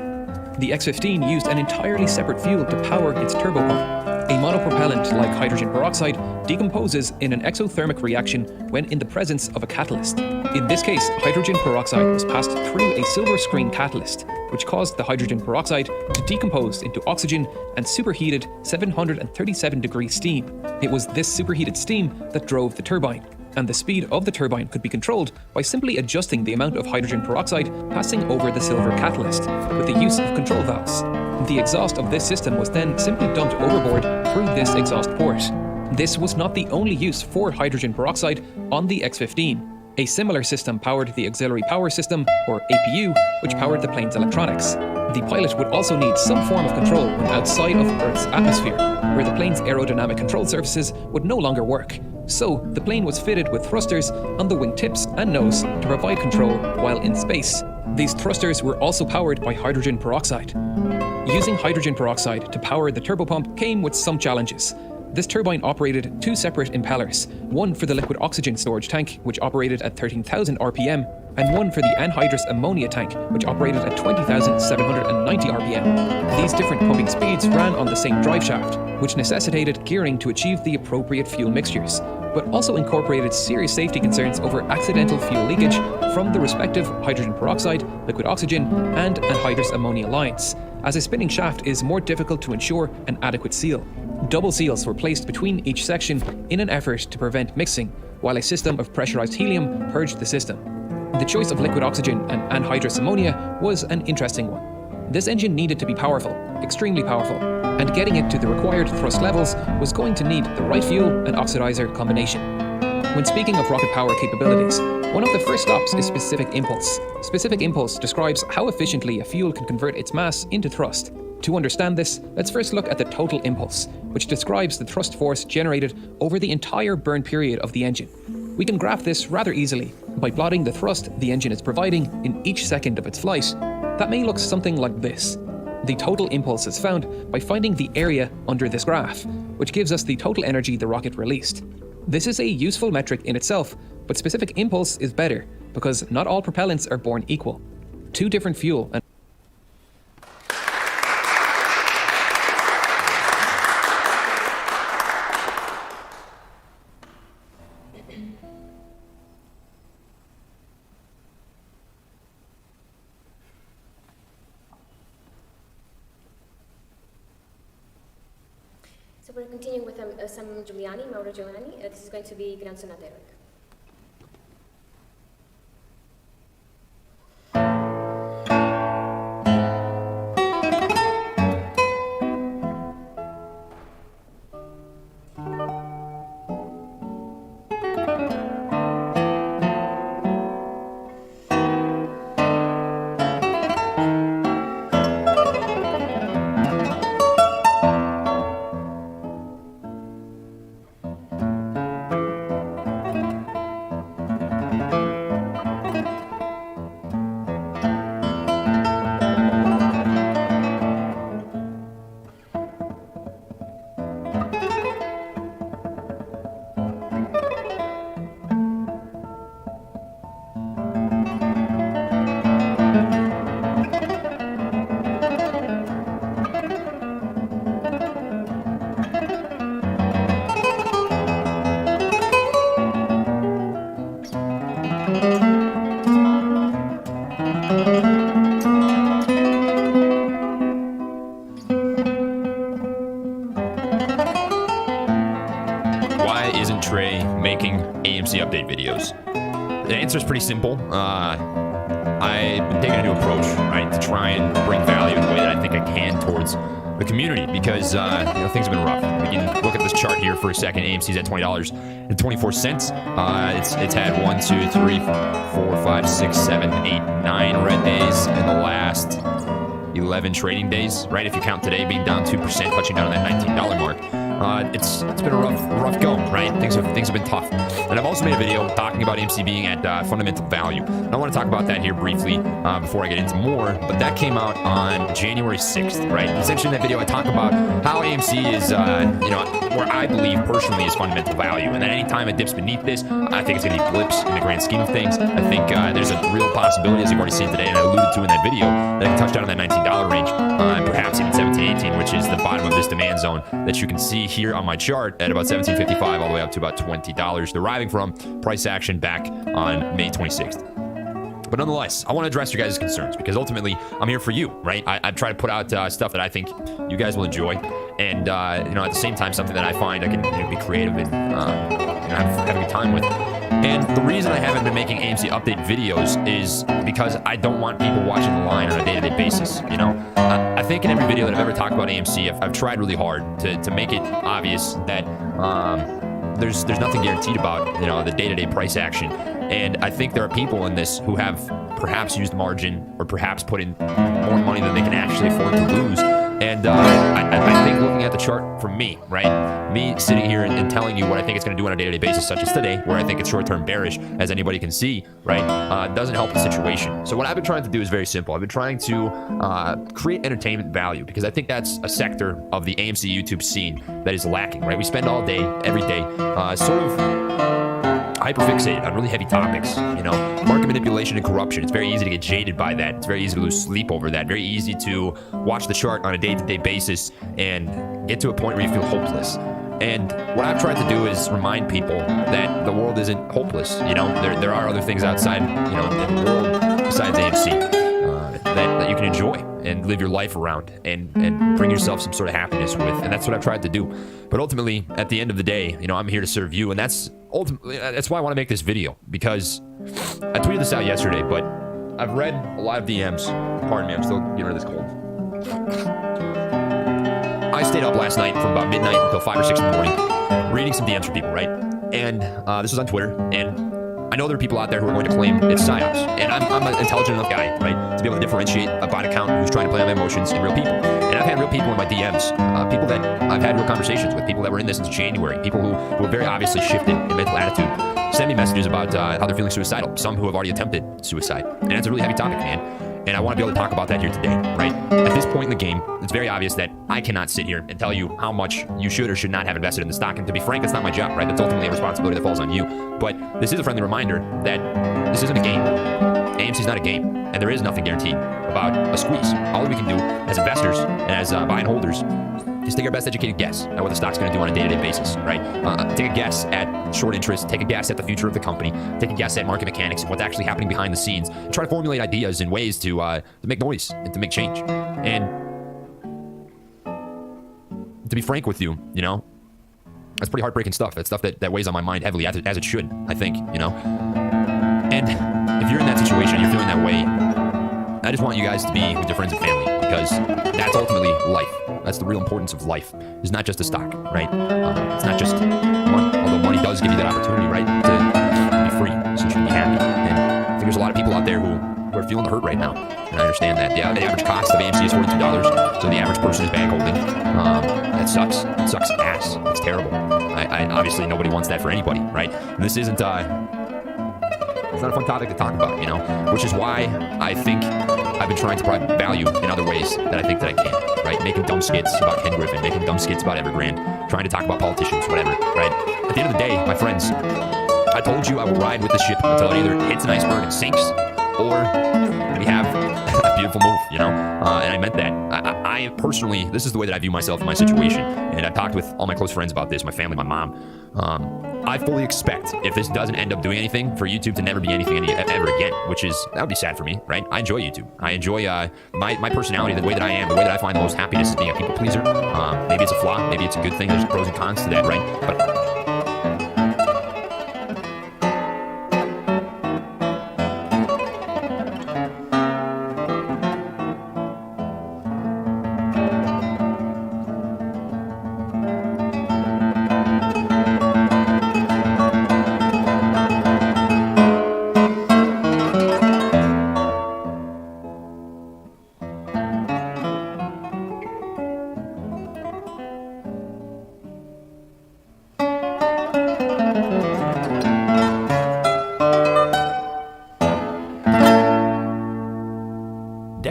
The X-15 used an entirely separate fuel to power its turbopump. A monopropellant like hydrogen peroxide decomposes in an exothermic reaction when in the presence of a catalyst. In this case, hydrogen peroxide was passed through a silver screen catalyst, which caused the hydrogen peroxide to decompose into oxygen and superheated 737 degree steam. It was this superheated steam that drove the turbine, and the speed of the turbine could be controlled by simply adjusting the amount of hydrogen peroxide passing over the silver catalyst with the use of control valves. The exhaust of this system was then simply dumped overboard through this exhaust port. This was not the only use for hydrogen peroxide on the X-15. A similar system powered the Auxiliary Power System, or APU, which powered the plane's electronics. The pilot would also need some form of control when outside of Earth's atmosphere, where the plane's aerodynamic control surfaces would no longer work. So, the plane was fitted with thrusters on the wing tips and nose to provide control while in space. These thrusters were also powered by hydrogen peroxide. Using hydrogen peroxide to power the turbopump came with some challenges. This turbine operated 2 separate impellers, one for the liquid oxygen storage tank, which operated at 13,000 RPM, and one for the anhydrous ammonia tank, which operated at 20,790 RPM. These different pumping speeds ran on the same drive shaft, which necessitated gearing to achieve the appropriate fuel mixtures, but also incorporated serious safety concerns over accidental fuel leakage from the respective hydrogen peroxide, liquid oxygen, and anhydrous ammonia lines, as a spinning shaft is more difficult to ensure an adequate seal. Double seals were placed between each section in an effort to prevent mixing, while a system of pressurized helium purged the system. The choice of liquid oxygen and anhydrous ammonia was an interesting one. This engine needed to be powerful, extremely powerful, and getting it to the required thrust levels was going to need the right fuel and oxidizer combination. When speaking of rocket power capabilities, one of the first stops is specific impulse. Specific impulse describes how efficiently a fuel can convert its mass into thrust. To understand this, let's first look at the total impulse, which describes the thrust force generated over the entire burn period of the engine. We can graph this rather easily by plotting the thrust the engine is providing in each second of its flight. That may look something like this. The total impulse is found by finding the area under this graph, which gives us the total energy the rocket released. This is a useful metric in itself, but specific impulse is better because not all propellants are born equal. Two different fuel and So we're continuing with some Giuliani, Mauro Giuliani. This is going to be Gran Sonata Eroica. update videos? The answer is pretty simple. I've been taking a new approach, right, to try and bring value in the way that I think I can towards the community because things have been rough. We can look at this chart here for a second. AMC's at $20.24. It's had 1, 2, 3, 4, 5, 6, 7, 8, 9 red days in the last 11 trading days, right? If you count today being down 2%, touching down on that $19 mark. It's been a rough go, right? Things have been tough. And I've also made a video talking about AMC being at fundamental value. And I want to talk about that here briefly before I get into more, but that came out on January 6th, right? Essentially in that video I talk about how AMC is, where I believe personally is fundamental value. And then anytime it dips beneath this, I think it's going to be blips in the grand scheme of things. I think there's a real possibility, as you've already seen today, and I alluded to in that video, that it can touch down on that $19 range, perhaps even $17, $18, which is the bottom of this demand zone that you can see here on my chart at about $17.55 all the way up to about $20, deriving from price action back on May 26th. But nonetheless, I want to address your guys' concerns because ultimately I'm here for you, right? I've tried to put out stuff that I think you guys will enjoy, and at the same time something that I find I can be creative and have a good time with. And the reason I haven't been making AMC update videos is because I don't want people watching the line on a day-to-day basis. I think in every video that I've ever talked about AMC, I've tried really hard to make it obvious that there's nothing guaranteed about the day-to-day price action. And I think there are people in this who have perhaps used margin or perhaps put in more money than they can actually afford to lose. And I think looking at the chart from me, right? Me sitting here and telling you what I think it's going to do on a day-to-day basis, such as today, where I think it's short-term bearish, as anybody can see, right? Doesn't help the situation. So what I've been trying to do is very simple. I've been trying to create entertainment value because I think that's a sector of the AMC YouTube scene that is lacking, right? We spend all day, every day, sort of hyperfixated on really heavy topics, market manipulation and corruption. It's very easy to get jaded by that. It's very easy to lose sleep over that. Very easy to watch the chart on a day-to-day basis and get to a point where you feel hopeless. And what I've tried to do is remind people that the world isn't hopeless. There are other things outside, in the world besides AMC that you can enjoy. And live your life around and bring yourself some sort of happiness with. And that's what I've tried to do. But ultimately, at the end of the day, you know, I'm here to serve you. And that's why I want to make this video, because I tweeted this out yesterday, but I've read a lot of DMs. Pardon me, I'm still getting rid of this cold. I stayed up last night from about midnight until 5 or 6 in the morning, reading some DMs from people, right? And this was on Twitter, and I know there are people out there who are going to claim it's psyops, and I'm an intelligent enough guy, right, to be able to differentiate a bot account who's trying to play on my emotions and real people. And I've had real people in my DMs, people that I've had real conversations with, people that were in this since January, people who very obviously shifted in mental attitude, send me messages about how they're feeling suicidal, some who have already attempted suicide. And it's a really heavy topic, man. And I want to be able to talk about that here today, right? At this point in the game, it's very obvious that I cannot sit here and tell you how much you should or should not have invested in the stock. And to be frank, that's not my job, right? That's ultimately a responsibility that falls on you. But this is a friendly reminder that this isn't a game. AMC's not a game. And there is nothing guaranteed about a squeeze. All we can do as investors and as buy and holders is take our best educated guess at what the stock's going to do on a day-to-day basis, right? Take a guess at short interest, take a guess at the future of the company, take a guess at market mechanics and what's actually happening behind the scenes, and try to formulate ideas and ways to make noise and to make change. And to be frank with you, you know, that's pretty heartbreaking stuff. That's stuff that weighs on my mind heavily, as it should, I think, you know. And if you're in that situation, you're feeling that way, I just want you guys to be with your friends and family, because that's ultimately life. That's the real importance of life. It's not just a stock, right? It's not just money, although money does give you that opportunity, right, to be free, so you should be happy. And I think there's a lot of people out there who are feeling the hurt right now, and I understand that. The average cost of AMC is $42, so the average person is bag holding. That sucks. It sucks ass. It's terrible. I obviously, nobody wants that for anybody, right? And this isn't... it's not a fun topic to talk about, you know, which is why I think I've been trying to provide value in other ways that I think that I can, right? Making dumb skits about Ken Griffin, making dumb skits about Evergrande, trying to talk about politicians, whatever, right? At the end of the day, my friends, I told you I will ride with this ship until it either hits an iceberg and sinks, or we have a beautiful move, you know? And I meant that. I personally, this is the way that I view myself in my situation, and I've talked with all my close friends about this, my family, my mom. I fully expect, if this doesn't end up doing anything, for YouTube to never be anything ever again, which is, that would be sad for me, right? I enjoy YouTube. I enjoy my personality, the way that I am, the way that I find the most happiness is being a people pleaser. Maybe it's a flaw, maybe it's a good thing. There's pros and cons to that, right? But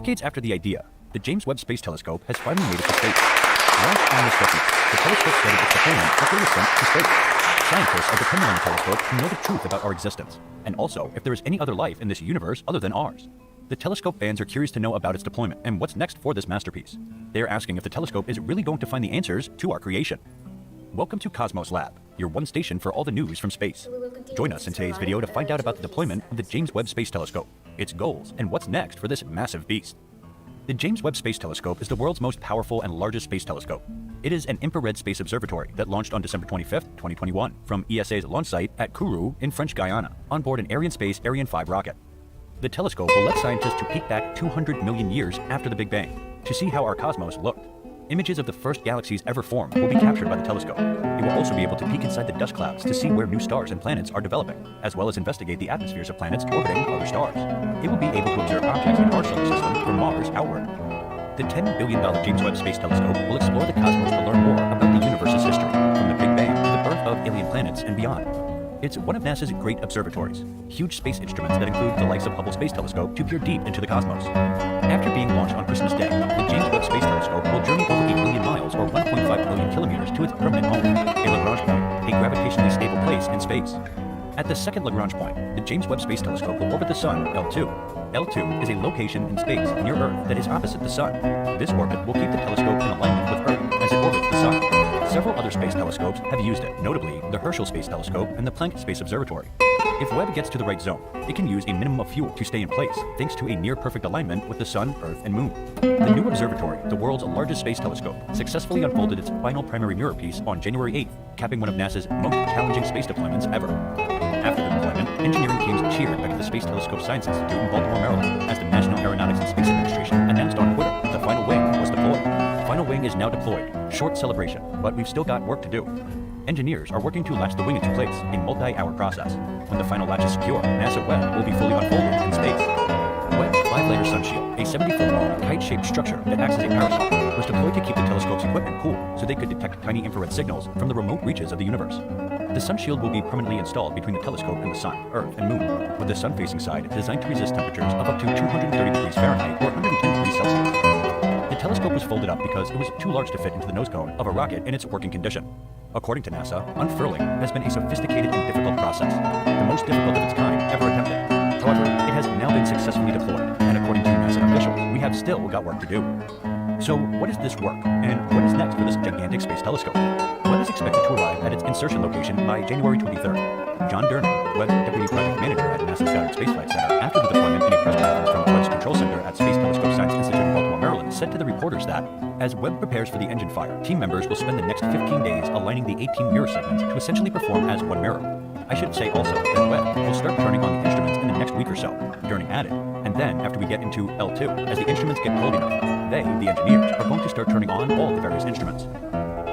Decades after the idea, the James Webb Space Telescope has finally made it to space. Launched on this decade, the telescope studied its deployment before it was sent to space. Scientists are depending on the telescope to know the truth about our existence, and also if there is any other life in this universe other than ours. The telescope fans are curious to know about its deployment and what's next for this masterpiece. They are asking if the telescope is really going to find the answers to our creation. Welcome to Cosmos Lab, your one station for all the news from space. Join us in today's video to find out about the deployment of the James Webb Space Telescope, its goals, and what's next for this massive beast. The James Webb Space Telescope is the world's most powerful and largest space telescope. It is an infrared space observatory that launched on December 25, 2021 from ESA's launch site at Kourou in French Guiana on board an Arianespace Ariane 5 rocket. The telescope will let scientists to peek back 200 million years after the Big Bang to see how our cosmos looked. Images of the first galaxies ever formed will be captured by the telescope. It will also be able to peek inside the dust clouds to see where new stars and planets are developing, as well as investigate the atmospheres of planets orbiting other stars. It will be able to observe objects in our solar system from Mars outward. The $10 billion James Webb Space Telescope will explore the cosmos to learn more about the universe's history, from the Big Bang to the birth of alien planets and beyond. It's one of NASA's great observatories, huge space instruments that include the likes of Hubble Space Telescope to peer deep into the cosmos. After being launched on Christmas Day, the James Webb Space Telescope will journey over 8 billion miles or 1.5 billion kilometers to its permanent home, a Lagrange point, a gravitationally stable place in space. At the second Lagrange point, the James Webb Space Telescope will orbit the Sun, L2. L2 is a location in space near Earth that is opposite the Sun. This orbit will keep the telescope in alignment with Earth as it orbits the Sun. Several other space telescopes have used it, notably the Herschel Space Telescope and the Planck Space Observatory. If Webb gets to the right zone, it can use a minimum of fuel to stay in place, thanks to a near-perfect alignment with the Sun, Earth, and Moon. The new observatory, the world's largest space telescope, successfully unfolded its final primary mirror piece on January 8th, capping one of NASA's most challenging space deployments ever. After the deployment, engineering teams cheered back at the Space Telescope Science Institute in Baltimore, Maryland, as the National Aeronautics and Space Administration announced on Twitter the final wing was deployed. Final wing is now deployed. Short celebration, but we've still got work to do. Engineers are working to latch the wing into place, a multi-hour process. When the final latch is secure, NASA Webb will be fully unfolded in space. Webb's 5-layer sunshield, a 70-foot-long kite-shaped structure that acts as a parasol, was deployed to keep the telescope's equipment cool so they could detect tiny infrared signals from the remote reaches of the universe. The sunshield will be permanently installed between the telescope and the Sun, Earth, and Moon, with the sun-facing side designed to resist temperatures of up to 230 degrees Fahrenheit or 110 degrees Celsius. The telescope was folded up because it was too large to fit into the nose cone of a rocket in its working condition. According to NASA, unfurling has been a sophisticated and difficult process, the most difficult of its kind ever attempted. However, it has now been successfully deployed, and according to NASA officials, we have still got work to do. So what is this work, and what is next for this gigantic space telescope? Webb is expected to arrive at its insertion location by January 23rd. John Durning, Webb's deputy project manager at NASA's Goddard Space Flight Center, after the deployment in a press conference from Webb's control center at Space Telescope Science Institute in Baltimore, Maryland, said to the reporters that, as Webb prepares for the engine fire, team members will spend the next 15 days aligning the 18 mirror segments to essentially perform as one mirror. I should say also that Webb will start turning on the instruments in the next week or so, Durning added. And then, after we get into L2, as the instruments get cold enough, they, the engineers, are going to start turning on all the various instruments.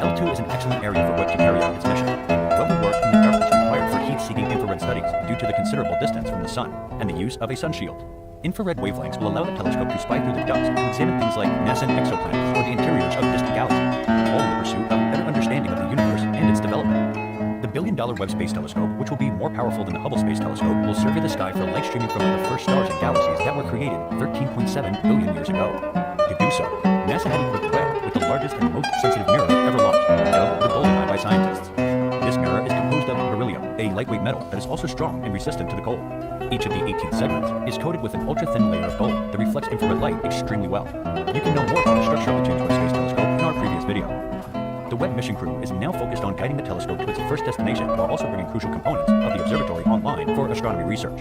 L2 is an excellent area for Webb to carry out its mission. Webb will work in the darkness required for heat-seeking infrared studies due to the considerable distance from the Sun and the use of a sunshield. Infrared wavelengths will allow the telescope to spy through the dust to examine things like nascent exoplanets or the interiors of distant galaxies, all in the pursuit of a better understanding of the universe and its development. The billion-dollar Webb Space Telescope, which will be more powerful than the Hubble Space Telescope, will survey the sky for light streaming from the first stars and galaxies that were created 13.7 billion years ago. To do so, NASA had equipped Webb with the largest and most sensitive mirror ever launched, dubbed the Golden Eye by scientists. This mirror is composed of beryllium, a lightweight metal that is also strong and resistant to the cold. Each of the 18 segments is coated with an ultra-thin layer of gold that reflects infrared light extremely well. You can know more about the structure of the James Webb Space Telescope in our previous video. The Webb mission crew is now focused on guiding the telescope to its first destination while also bringing crucial components of the observatory online for astronomy research.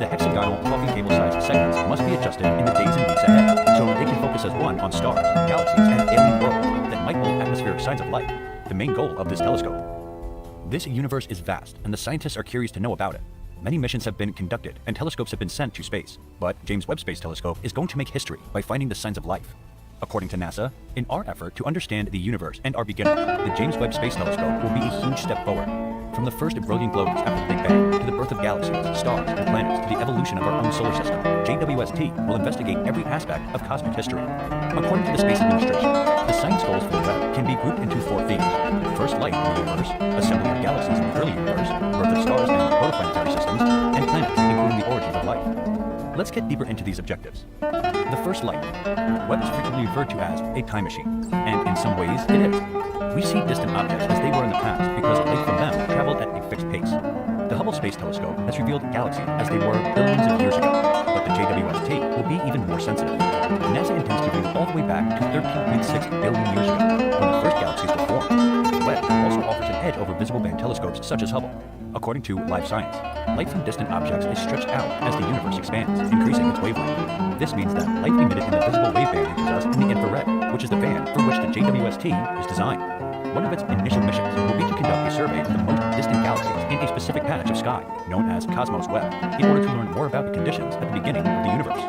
The hexagonal coffee table-sized segments must be adjusted in the days and weeks ahead so they can focus as one on stars, galaxies, and alien worlds that might hold atmospheric signs of life, the main goal of this telescope. This universe is vast, and the scientists are curious to know about it. Many missions have been conducted, and telescopes have been sent to space, but James Webb Space Telescope is going to make history by finding the signs of life. According to NASA, in our effort to understand the universe and our beginnings, the James Webb Space Telescope will be a huge step forward. From the first brilliant glows after the Big Bang, to the birth of galaxies, stars, and planets, to the evolution of our own solar system, JWST will investigate every aspect of cosmic history. According to the Space Administration, the science goals for the Webb can be grouped into 4 themes. First light in the universe, assembly of galaxies in the early universe, birth of stars and protoplanetary systems, and planets, including the origins of life. Let's get deeper into these objectives. The first light. Webb is frequently referred to as a time machine, and in some ways it is. We see distant objects as they were in the past because light from them traveled at a fixed pace. The Hubble Space Telescope has revealed galaxies as they were billions of years ago, but the JWST will be even more sensitive. NASA intends to view all the way back to 13.6 billion years ago, when the first galaxies were formed. Webb also offers an edge over visible band telescopes such as Hubble. According to Live Science, light from distant objects is stretched out as the universe expands, increasing its wavelength. This means that light emitted in the visible waveband reaches us in the infrared, which is the band for which the JWST is designed. One of its initial missions will be to conduct a survey of the most distant galaxies in a specific patch of sky, known as Cosmos Webb, in order to learn more about the conditions at the beginning of the universe.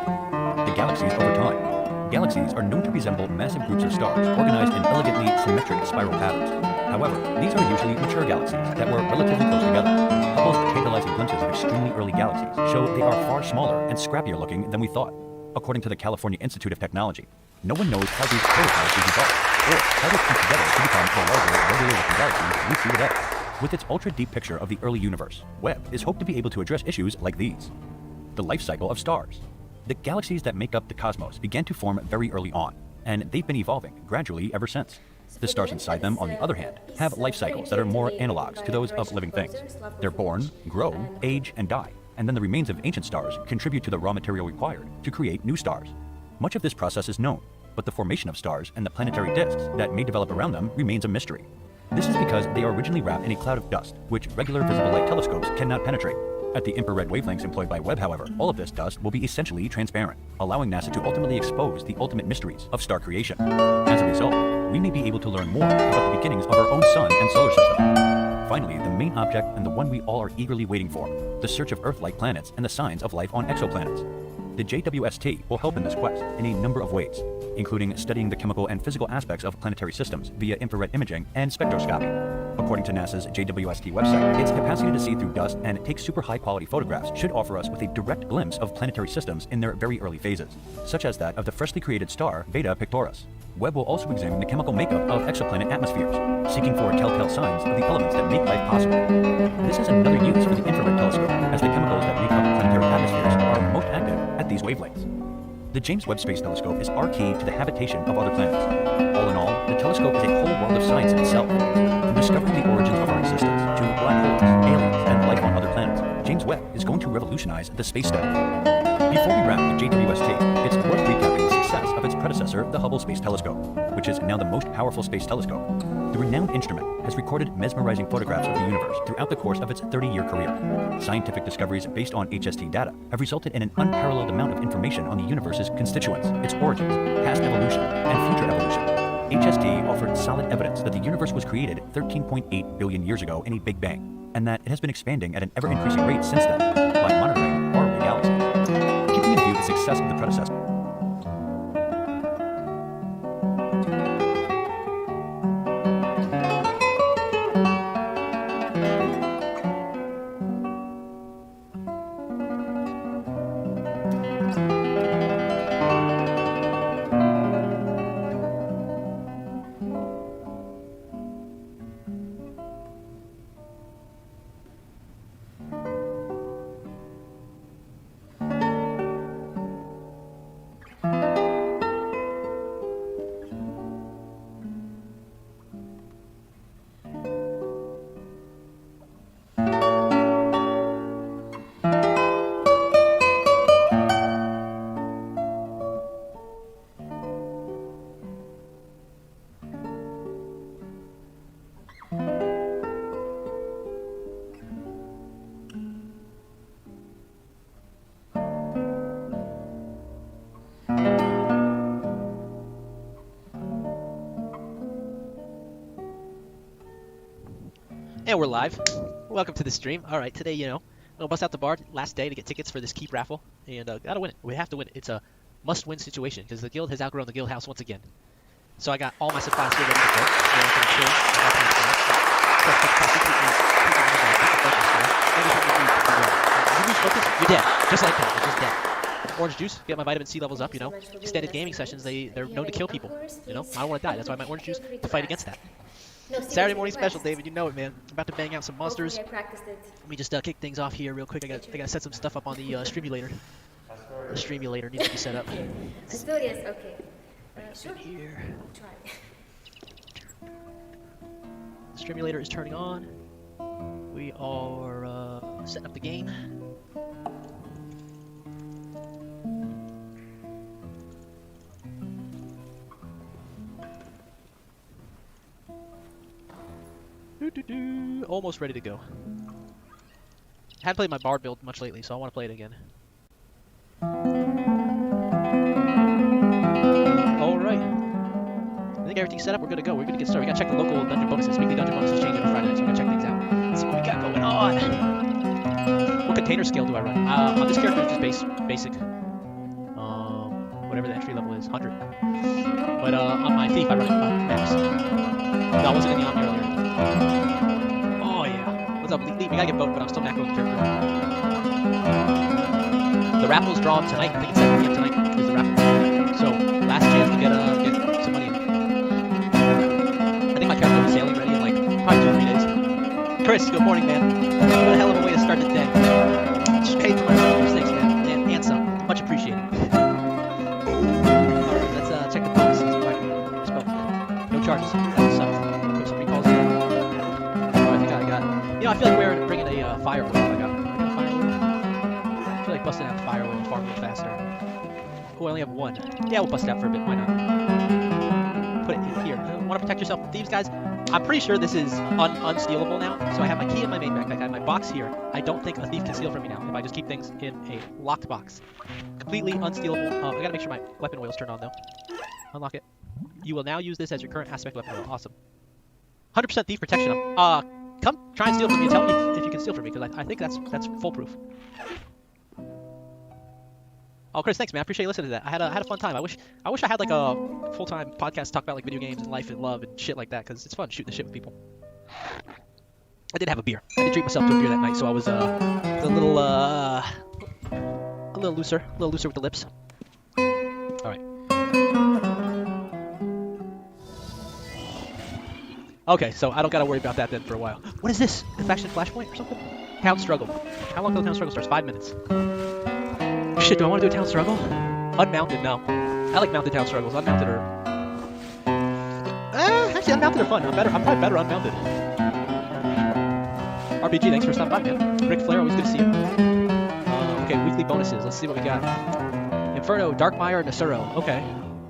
The galaxies over time. Galaxies are known to resemble massive groups of stars organized in elegantly symmetric spiral patterns. However, these are usually mature galaxies that were relatively close together. Hubble's tantalizing glimpses of extremely early galaxies show they are far smaller and scrappier looking than we thought. According to the California Institute of Technology, no one knows how these protogalaxies evolved, or how they come together to become the larger, regular-looking galaxies we see today. With its ultra-deep picture of the early universe, Webb is hoped to be able to address issues like these. The life cycle of stars. The galaxies that make up the cosmos began to form very early on, and they've been evolving gradually ever since. The stars inside them, on the other hand, have life cycles that are more analogs to those of living things. They're born, grow, age, and die, and then the remains of ancient stars contribute to the raw material required to create new stars. Much of this process is known, but the formation of stars and the planetary disks that may develop around them remains a mystery. This is because they are originally wrapped in a cloud of dust, which regular visible light telescopes cannot penetrate. At the infrared wavelengths employed by Webb, however, all of this dust will be essentially transparent, allowing NASA to ultimately expose the ultimate mysteries of star creation. As a result, we may be able to learn more about the beginnings of our own sun and solar system. Finally, the main object and the one we all are eagerly waiting for, the search of Earth-like planets and the signs of life on exoplanets. The JWST will help in this quest in a number of ways, including studying the chemical and physical aspects of planetary systems via infrared imaging and spectroscopy. According to NASA's JWST website, its capacity to see through dust and take super high-quality photographs should offer us with a direct glimpse of planetary systems in their very early phases, such as that of the freshly created star Beta Pictoris. Webb will also examine the chemical makeup of exoplanet atmospheres, seeking for telltale signs of the elements that make life possible. This is another use for the infrared telescope, as the chemicals that make up planetary atmospheres are most active at these wavelengths. The James Webb Space Telescope is our key to the habitation of other planets. All in all, the telescope is a whole world of science in itself. From discovering the origins of our existence to black holes, aliens, and life on other planets, James Webb is going to revolutionize the space study. Before we wrap with JWST, it's worth recapping the success of its predecessor, the Hubble Space Telescope, which is now the most powerful space telescope. The renowned instrument has recorded mesmerizing photographs of the universe throughout the course of its 30-year career. Scientific discoveries based on HST data have resulted in an unparalleled amount of information on the universe's constituents, its origins, past evolution, and future evolution. HST offered solid evidence that the universe was created 13.8 billion years ago in a Big Bang, and that it has been expanding at an ever-increasing rate since then by monitoring our galaxy. Keeping in view the success of the predecessor, And we're live. Welcome to the stream. All right, today, I'm gonna bust out the bar last day to get tickets for this keep raffle, and gotta win it. We have to win it. It's a must-win situation because the guild has outgrown the guild house once again. So I got all my supplies here ready to go. You're dead, just like that. You're just dead. Orange juice, get my vitamin C levels up. Extended gaming sessions, they're known to kill people. I don't want to die. That's why my orange juice to fight against that. No, Saturday morning special, David. You know it, man. I'm about to bang out some monsters. Okay, I practiced it. Let me just kick things off here real quick. I gotta set some stuff up on the streamulator. The streamulator needs to be set up. Still yes, okay. Sure. Here. Try. The streamulator is turning on. We are setting up the game. Almost ready to go. I haven't played my Bard build much lately, so I want to play it again. Alright. I think everything's set up. We're good to go. We're going to get started. We got to check the local dungeon bonuses. Weekly dungeon bonuses change every Friday night, so we're going to check things out. See what we got going on. What container scale do I run? On this character, it's just basic. Whatever the entry level is, 100. But on my thief, I run it max. No, I wasn't in the Omni earlier. Oh yeah. What's up, Lee? We gotta get vote, but I'm still macro the character. The raffle's drawn tonight. I think it's 7 p.m. tonight is the raffle. So last chance to get some money. I think my character will be sailing ready in like probably 2 or 3 days. Chris, good morning, man. What a hell of a way to start the day. Just paid for my mistakes, man. And some. Much appreciated. Alright, let's check the bonuses. No charges. That sucked. I feel like we're bringing a firewood. I got a firewood. I feel like busting out the firewood far more faster. Oh, I only have 1. Yeah, we'll bust it out for a bit. Why not? Put it in here. Want to protect yourself from thieves, guys? I'm pretty sure this is unstealable now. So I have my key in my main backpack. I have my box here. I don't think a thief can steal from me now if I just keep things in a locked box. Completely unstealable. I gotta make sure my weapon oil is turned on though. Unlock it. You will now use this as your current aspect weapon oil. Awesome. 100% thief protection. Come try and steal from me. Tell me if you can steal from me, because I think that's foolproof. Oh, Chris, thanks, man. I appreciate you listening to that. I had a fun time. I wish I had like a full-time podcast to talk about like video games and life and love and shit like that, because it's fun shooting the shit with people. I did have a beer. I did treat myself to a beer that night, so I was a little looser with the lips. All right. Okay, so I don't gotta worry about that then for a while. What is this? The faction flashpoint or something? Town struggle. How long till the town struggle starts? 5 minutes. Shit, do I want to do a town struggle? Unmounted, no. I like mounted town struggles. Unmounted are... actually, unmounted are fun. I'm probably better unmounted. RPG, thanks for stopping by, man. Ric Flair, always good to see you. Okay, weekly bonuses. Let's see what we got. Inferno, Darkmire, Nasuro. Okay.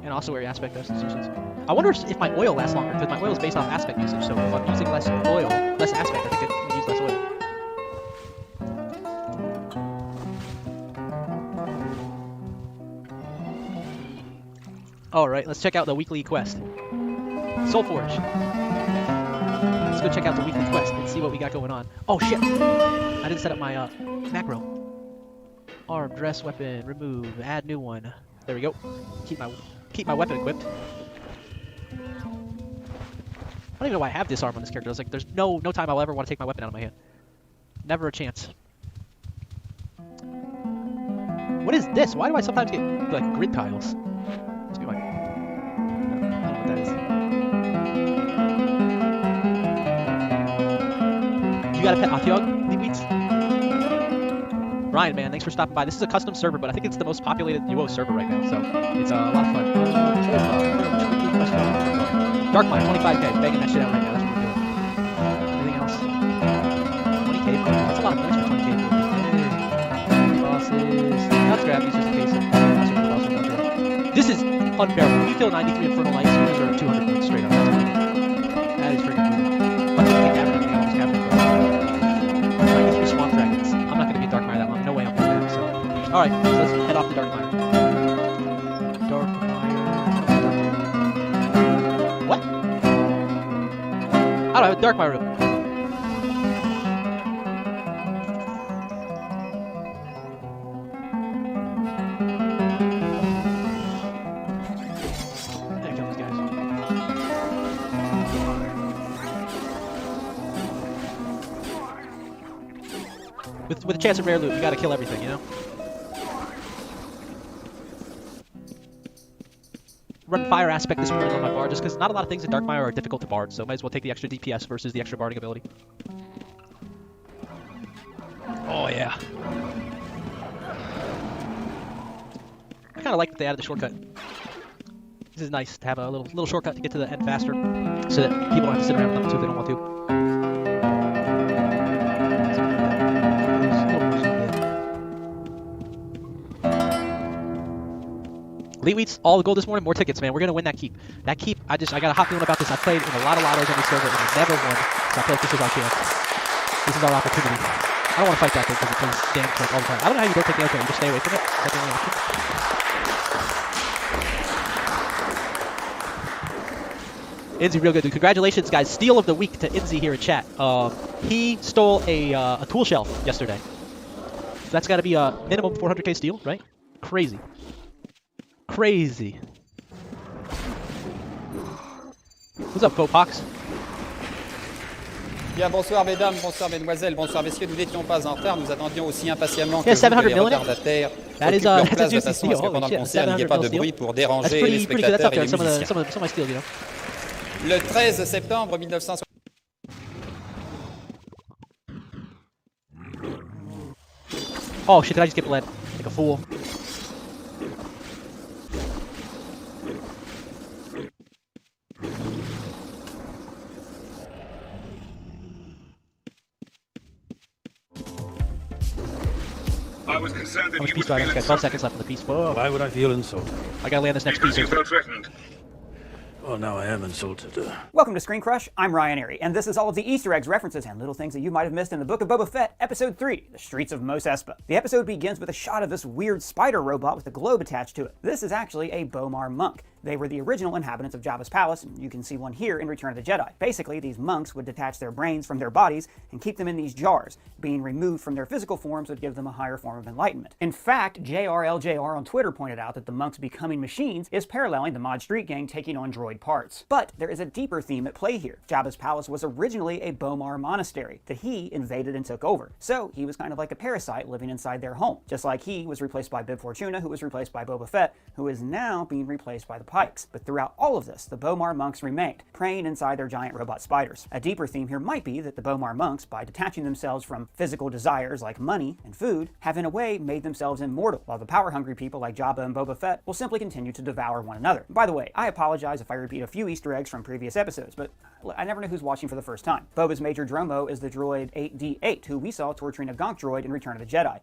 And also area aspect substitutions. I wonder if my oil lasts longer, because my oil is based off aspect usage, so if I'm using less oil, less aspect, I think it can use less oil. Alright, let's check out the weekly quest. Soulforge. Let's go check out the weekly quest and see what we got going on. Oh shit! I didn't set up my macro. Arm, dress, weapon, remove, add new one. There we go. Keep my weapon equipped. I don't even know why I have disarm on this character. I was like, there's no time I'll ever want to take my weapon out of my hand. Never a chance. What is this? Why do I sometimes get like grid tiles? Must be my... I don't know what that is. You got a pet Otheog, Leadweeds? Ryan, man, thanks for stopping by. This is a custom server, but I think it's the most populated duo server right now, so it's a lot of fun. Darkmine, 25k, banging that shit out right now. That's what we're doing. Anything else? 20k, that's a lot of points for 20k. Bosses. Let's grab these just in case. This is unbearable. When you kill 93 Infernal Knights, you deserve 200 points straight up. That's cool. That is freaking cool. I'm going to kick after me. I almost captured 93 Swamp Dragons. I'm not going to be Darkmire that long. No way I'm doing that. So, alright, so let's head off to Darkmire. What? I don't have a Darkmire room. With a chance of rare loot, you gotta kill everything, you know? Run fire aspect this morning on my bard, just because not a lot of things in Darkmire are difficult to bard, so might as well take the extra DPS versus the extra barding ability. Oh yeah. I kinda like that they added the shortcut. This is nice to have a little shortcut to get to the end faster, so that people don't have to sit around with them too if they don't want to. Leadweeds, all the gold this morning, more tickets, man. We're gonna win that keep. That keep, I got a hot feeling about this. I played in a lot of lottos on this server and I never won. So I feel like this is our chance. This is our opportunity. I don't want to fight that thing because it plays damn like all the time. I don't know how you don't take the okay, you just stay away from it. That's the only option. Inzi, real good, dude. Congratulations, guys. Steal of the week to Inzi here in chat. He stole a tool shelf yesterday. So that's got to be a minimum 400k steal, right? Crazy. Crazy. What's up, Popox? Bien, bonsoir mesdames, bonsoir mesdemoiselles, bonsoir messieurs. Nous n'étions pas en retard, nous attendions aussi impatiemment que vous, les retardataires occupent leur place de façon à ce que pendant le concert, il n'y ait pas de bruit pour déranger les spectateurs et les musiciens. Le 13 septembre 1960. Oh shit, did I just get bled? Like a fool. I was concerned that you piece would I feel got 12 seconds left in the piece. Whoa. Why would I feel insulted? I gotta land this next piece. You felt threatened. Well, now I am insulted. Welcome to Screen Crush. I'm Ryan Airy, and this is all of the Easter eggs, references, and little things that you might have missed in the Book of Boba Fett, Episode 3, The Streets of Mos Espa. The episode begins with a shot of this weird spider robot with a globe attached to it. This is actually a Bomar monk. They were the original inhabitants of Jabba's palace, and you can see one here in Return of the Jedi. Basically, these monks would detach their brains from their bodies and keep them in these jars. Being removed from their physical forms would give them a higher form of enlightenment. In fact, JRLJR on Twitter pointed out that the monks becoming machines is paralleling the Mod Street Gang taking on droid parts. But there is a deeper theme at play here. Jabba's palace was originally a Bomar monastery that he invaded and took over. So he was kind of like a parasite living inside their home. Just like he was replaced by Bib Fortuna, who was replaced by Boba Fett, who is now being replaced by the Pikes. But throughout all of this, the Bomar monks remained, preying inside their giant robot spiders. A deeper theme here might be that the Bomar monks, by detaching themselves from physical desires like money and food, have in a way made themselves immortal, while the power-hungry people like Jabba and Boba Fett will simply continue to devour one another. By the way, I apologize if I repeat a few Easter eggs from previous episodes, but I never know who's watching for the first time. Boba's Major Dromo is the droid 8D8, who we saw torturing a Gonk droid in Return of the Jedi.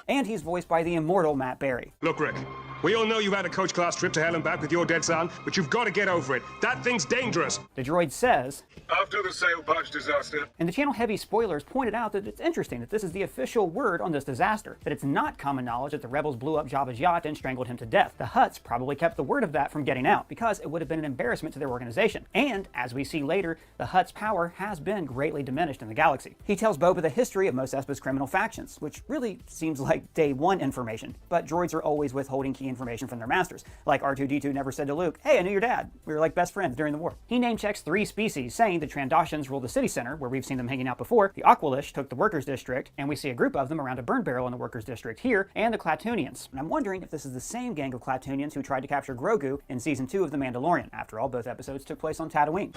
And he's voiced by the immortal Matt Berry. Look, Rick, we all know you've had a coach class trip to hell and back with your dead son, but you've got to get over it. That thing's dangerous. The droid says, after the sail barge disaster. And the channel Heavy Spoilers pointed out that it's interesting that this is the official word on this disaster, that it's not common knowledge that the rebels blew up Jabba's yacht and strangled him to death. The Hutts probably kept the word of that from getting out, because it would have been an embarrassment to their organization. And, as we see later, the Hutts' power has been greatly diminished in the galaxy. He tells Boba the history of Mos Espa's criminal factions, which really seems like day one information, but droids are always withholding key information from their masters. Like R2-D2 never said to Luke, "Hey, I knew your dad. We were like best friends during the war." He name-checks 3 species, saying the Trandoshans rule the city center, where we've seen them hanging out before, the Aqualish took the workers' district, and we see a group of them around a burn barrel in the workers' district here, and the Klatooinians. And I'm wondering if this is the same gang of Klatooinians who tried to capture Grogu in Season 2 of The Mandalorian. After all, both episodes took place on Tatooine.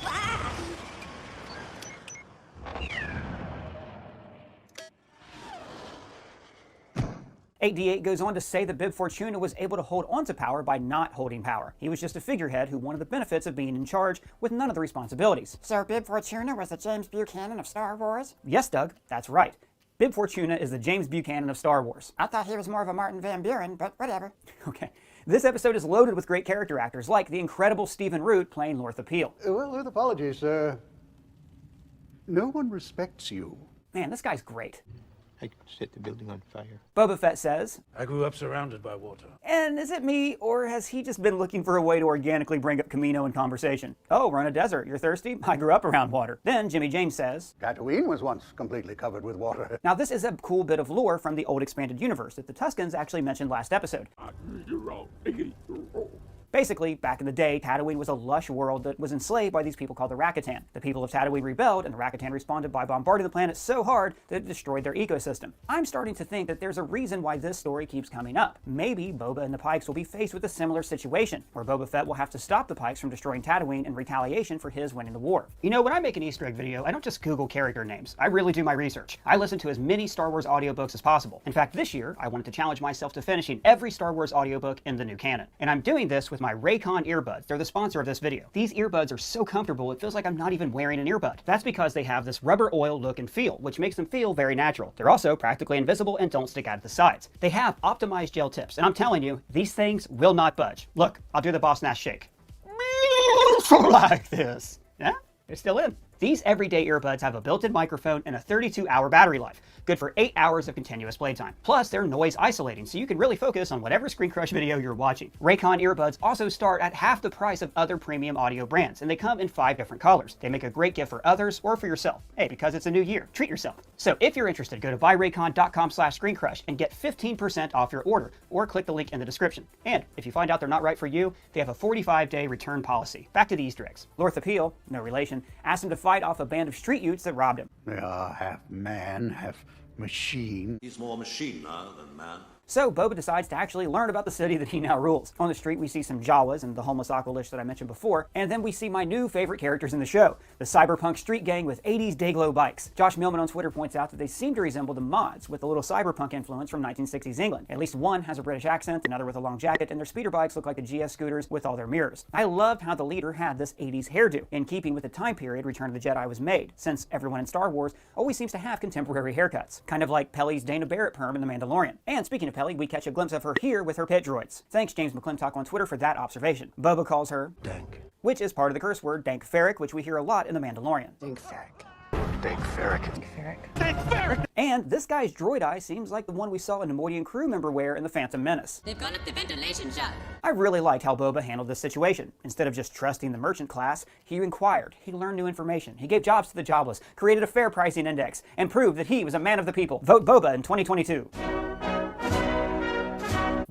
8D8 goes on to say that Bib Fortuna was able to hold onto power by not holding power. He was just a figurehead who wanted the benefits of being in charge with none of the responsibilities. So Bib Fortuna was the James Buchanan of Star Wars? Yes, Doug, that's right. Bib Fortuna is the James Buchanan of Star Wars. I thought he was more of a Martin Van Buren, but whatever. Okay. This episode is loaded with great character actors, like the incredible Stephen Root playing Lortha Peel. Well, with apologies, no one respects you. Man, this guy's great. I set the building on fire. Boba Fett says, I grew up surrounded by water. And is it me, or has he just been looking for a way to organically bring up Camino in conversation? Oh, we're in a desert. You're thirsty? I grew up around water. Then Jimmy James says, Tatooine was once completely covered with water. Now this is a cool bit of lore from the old expanded universe that the Tuskens actually mentioned last episode. Basically, back in the day, Tatooine was a lush world that was enslaved by these people called the Rakatan. The people of Tatooine rebelled, and the Rakatan responded by bombarding the planet so hard that it destroyed their ecosystem. I'm starting to think that there's a reason why this story keeps coming up. Maybe Boba and the Pikes will be faced with a similar situation, where Boba Fett will have to stop the Pikes from destroying Tatooine in retaliation for his winning the war. You know, when I make an Easter egg video, I don't just Google character names. I really do my research. I listen to as many Star Wars audiobooks as possible. In fact, this year, I wanted to challenge myself to finishing every Star Wars audiobook in the new canon. And I'm doing this with my Raycon earbuds. They're the sponsor of this video. These earbuds are so comfortable, it feels like I'm not even wearing an earbud. That's because they have this rubber oil look and feel, which makes them feel very natural. They're also practically invisible and don't stick out at the sides. They have optimized gel tips, and I'm telling you, these things will not budge. Look, I'll do the Boss Nass shake. Like this. Yeah, they're still in. These everyday earbuds have a built-in microphone and a 32-hour battery life, good for 8 hours of continuous playtime. Plus, they're noise isolating, so you can really focus on whatever Screen Crush video you're watching. Raycon earbuds also start at half the price of other premium audio brands, and they come in 5 different colors. They make a great gift for others or for yourself. Hey, because it's a new year, treat yourself. So if you're interested, go to buyraycon.com/screencrush and get 15% off your order, or click the link in the description. And if you find out they're not right for you, they have a 45-day return policy. Back to the Easter eggs. Lortha Peel, no relation, asked him to fight off a band of street youths that robbed him. They are half man, half machine. He's more machine now than man. So Boba decides to actually learn about the city that he now rules. On the street, we see some Jawas and the homeless Aqualish that I mentioned before, and then we see my new favorite characters in the show, the cyberpunk street gang with 80s Dayglow bikes. Josh Millman on Twitter points out that they seem to resemble the mods, with a little cyberpunk influence from 1960s England. At least one has a British accent, another with a long jacket, and their speeder bikes look like the GS scooters with all their mirrors. I loved how the leader had this 80s hairdo, in keeping with the time period Return of the Jedi was made, since everyone in Star Wars always seems to have contemporary haircuts, kind of like Pelly's Dana Barrett perm in The Mandalorian. And speaking of Kelly, we catch a glimpse of her here with her pit droids. Thanks James McClintock on Twitter for that observation. Boba calls her Dank, which is part of the curse word Dankferic, which we hear a lot in The Mandalorian. Dankferic. Dankferic. Dankferic. And this guy's droid eye seems like the one we saw a Nemoidian crew member wear in The Phantom Menace. They've gone up the ventilation shaft. I really liked how Boba handled this situation. Instead of just trusting the merchant class, he inquired, he learned new information, he gave jobs to the jobless, created a fair pricing index, and proved that he was a man of the people. Vote Boba in 2022.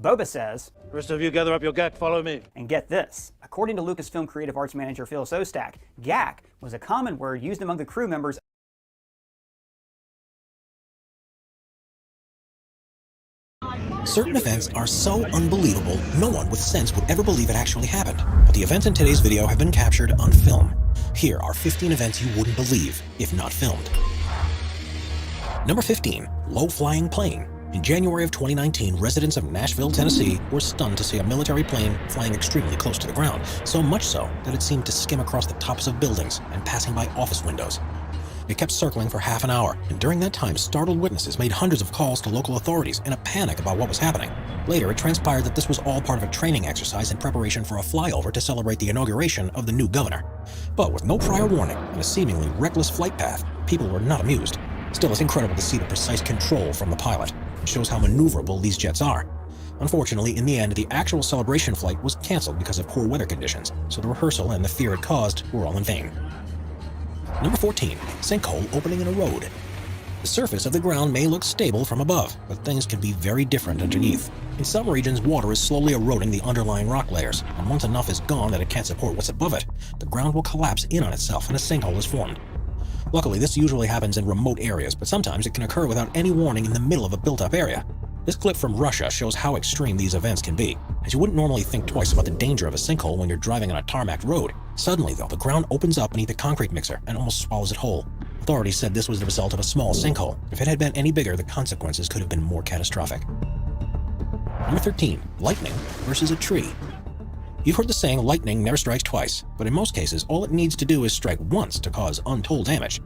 Boba says, "Rest of you gather up your GAC, follow me." And get this, according to Lucasfilm Creative Arts Manager Phil Sostak, GAC was a common word used among the crew members. Certain events are so unbelievable, no one with sense would ever believe it actually happened. But the events in today's video have been captured on film. Here are 15 events you wouldn't believe if not filmed. Number 15, low-flying plane. In January of 2019, residents of Nashville, Tennessee were stunned to see a military plane flying extremely close to the ground, so much so that it seemed to skim across the tops of buildings and passing by office windows. It kept circling for half an hour, and during that time, startled witnesses made hundreds of calls to local authorities in a panic about what was happening. Later, it transpired that this was all part of a training exercise in preparation for a flyover to celebrate the inauguration of the new governor. But with no prior warning and a seemingly reckless flight path, people were not amused. Still, it's incredible to see the precise control from the pilot. It shows how maneuverable these jets are. Unfortunately, in the end, the actual celebration flight was canceled because of poor weather conditions, so the rehearsal and the fear it caused were all in vain. Number 14, sinkhole opening in a road. The surface of the ground may look stable from above, but things can be very different underneath. In some regions, water is slowly eroding the underlying rock layers, and once enough is gone that it can't support what's above it, the ground will collapse in on itself and a sinkhole is formed. Luckily, this usually happens in remote areas, but sometimes it can occur without any warning in the middle of a built-up area. This clip from Russia shows how extreme these events can be, as you wouldn't normally think twice about the danger of a sinkhole when you're driving on a tarmac road. Suddenly, though, the ground opens up beneath the concrete mixer and almost swallows it whole. Authorities said this was the result of a small sinkhole. If it had been any bigger, the consequences could have been more catastrophic. Number 13, lightning versus a tree. You've heard the saying, lightning never strikes twice, but in most cases, all it needs to do is strike once to cause untold damage.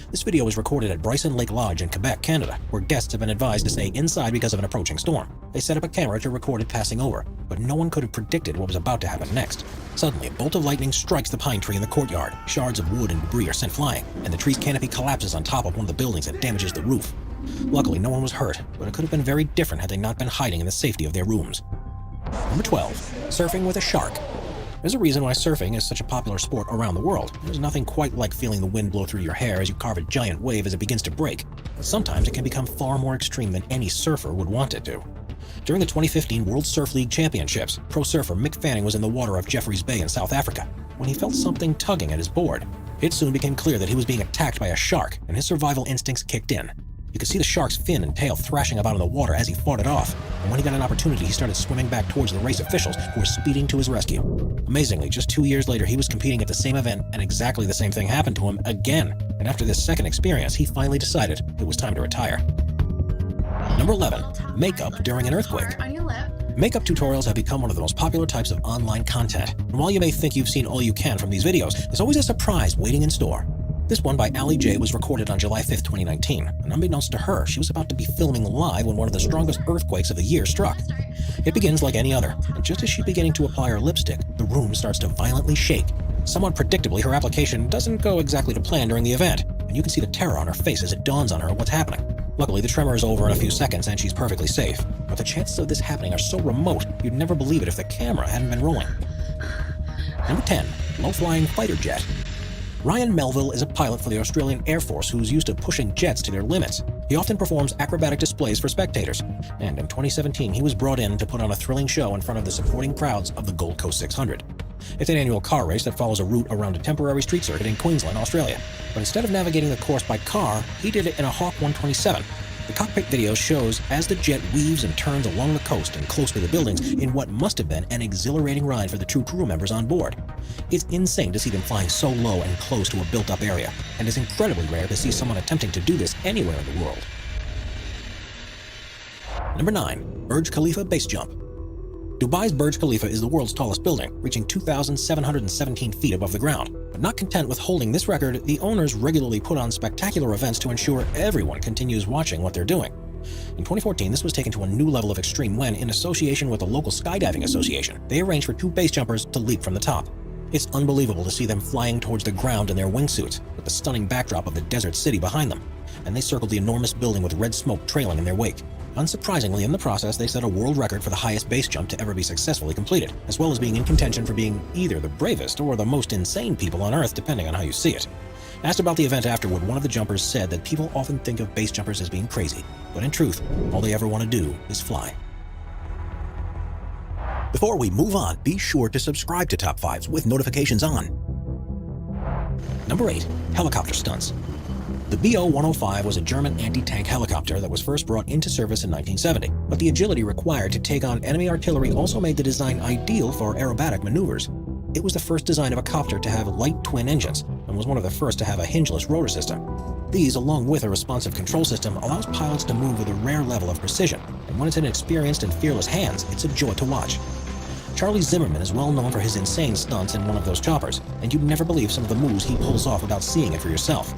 This video was recorded at Bryson Lake Lodge in Quebec, Canada, where guests have been advised to stay inside because of an approaching storm. They set up a camera to record it passing over, but no one could have predicted what was about to happen next. Suddenly, a bolt of lightning strikes the pine tree in the courtyard. Shards of wood and debris are sent flying, and the tree's canopy collapses on top of one of the buildings and damages the roof. Luckily, no one was hurt, but it could have been very different had they not been hiding in the safety of their rooms. Number 12, surfing with a shark. There's a reason why surfing is such a popular sport around the world. There's nothing quite like feeling the wind blow through your hair as you carve a giant wave as it begins to break. But sometimes it can become far more extreme than any surfer would want it to. During the 2015 World Surf League Championships, pro surfer Mick Fanning was in the water of Jeffreys Bay in South Africa when he felt something tugging at his board. It soon became clear that he was being attacked by a shark, and his survival instincts kicked in. You could see the shark's fin and tail thrashing about in the water as he fought it off, and when he got an opportunity, he started swimming back towards the race officials who were speeding to his rescue. Amazingly, just 2 years later, he was competing at the same event, and exactly the same thing happened to him again. And after this second experience, he finally decided it was time to retire. Number 11, makeup during an earthquake. Makeup tutorials have become one of the most popular types of online content, and while you may think you've seen all you can from these videos, there's always a surprise waiting in store. This one by Ali J was recorded on July 5th, 2019, and unbeknownst to her, she was about to be filming live when one of the strongest earthquakes of the year struck. It begins like any other, and just as she's beginning to apply her lipstick, the room starts to violently shake. Somewhat predictably, her application doesn't go exactly to plan during the event, and you can see the terror on her face as it dawns on her what's happening. Luckily, the tremor is over in a few seconds and she's perfectly safe, but the chances of this happening are so remote, you'd never believe it if the camera hadn't been rolling. Number 10, low-flying fighter jet. Ryan Melville is a pilot for the Australian Air Force who's used to pushing jets to their limits. He often performs acrobatic displays for spectators, and in 2017 he was brought in to put on a thrilling show in front of the supporting crowds of the Gold Coast 600. It's an annual car race that follows a route around a temporary street circuit in Queensland, Australia. But instead of navigating the course by car, he did it in a Hawk 127. The cockpit video shows as the jet weaves and turns along the coast and close to the buildings in what must have been an exhilarating ride for the two crew members on board. It's insane to see them flying so low and close to a built-up area, and it's incredibly rare to see someone attempting to do this anywhere in the world. Number 9, Burj Khalifa base jump. Dubai's Burj Khalifa is the world's tallest building, reaching 2,717 feet above the ground. But not content with holding this record, the owners regularly put on spectacular events to ensure everyone continues watching what they're doing. In 2014, this was taken to a new level of extreme when, in association with the local skydiving association, they arranged for 2 base jumpers to leap from the top. It's unbelievable to see them flying towards the ground in their wingsuits, with the stunning backdrop of the desert city behind them, and they circled the enormous building with red smoke trailing in their wake. Unsurprisingly, in the process, they set a world record for the highest base jump to ever be successfully completed, as well as being in contention for being either the bravest or the most insane people on Earth, depending on how you see it. Asked about the event afterward, one of the jumpers said that people often think of base jumpers as being crazy, but in truth, all they ever want to do is fly. Before we move on, be sure to subscribe to Top 5s with notifications on. Number 8. Helicopter Stunts. The BO-105 was a German anti-tank helicopter that was first brought into service in 1970, but the agility required to take on enemy artillery also made the design ideal for aerobatic maneuvers. It was the first design of a copter to have light twin engines, and was one of the first to have a hingeless rotor system. These, along with a responsive control system, allows pilots to move with a rare level of precision, and when it's in experienced and fearless hands, it's a joy to watch. Charlie Zimmerman is well known for his insane stunts in one of those choppers, and you'd never believe some of the moves he pulls off without seeing it for yourself.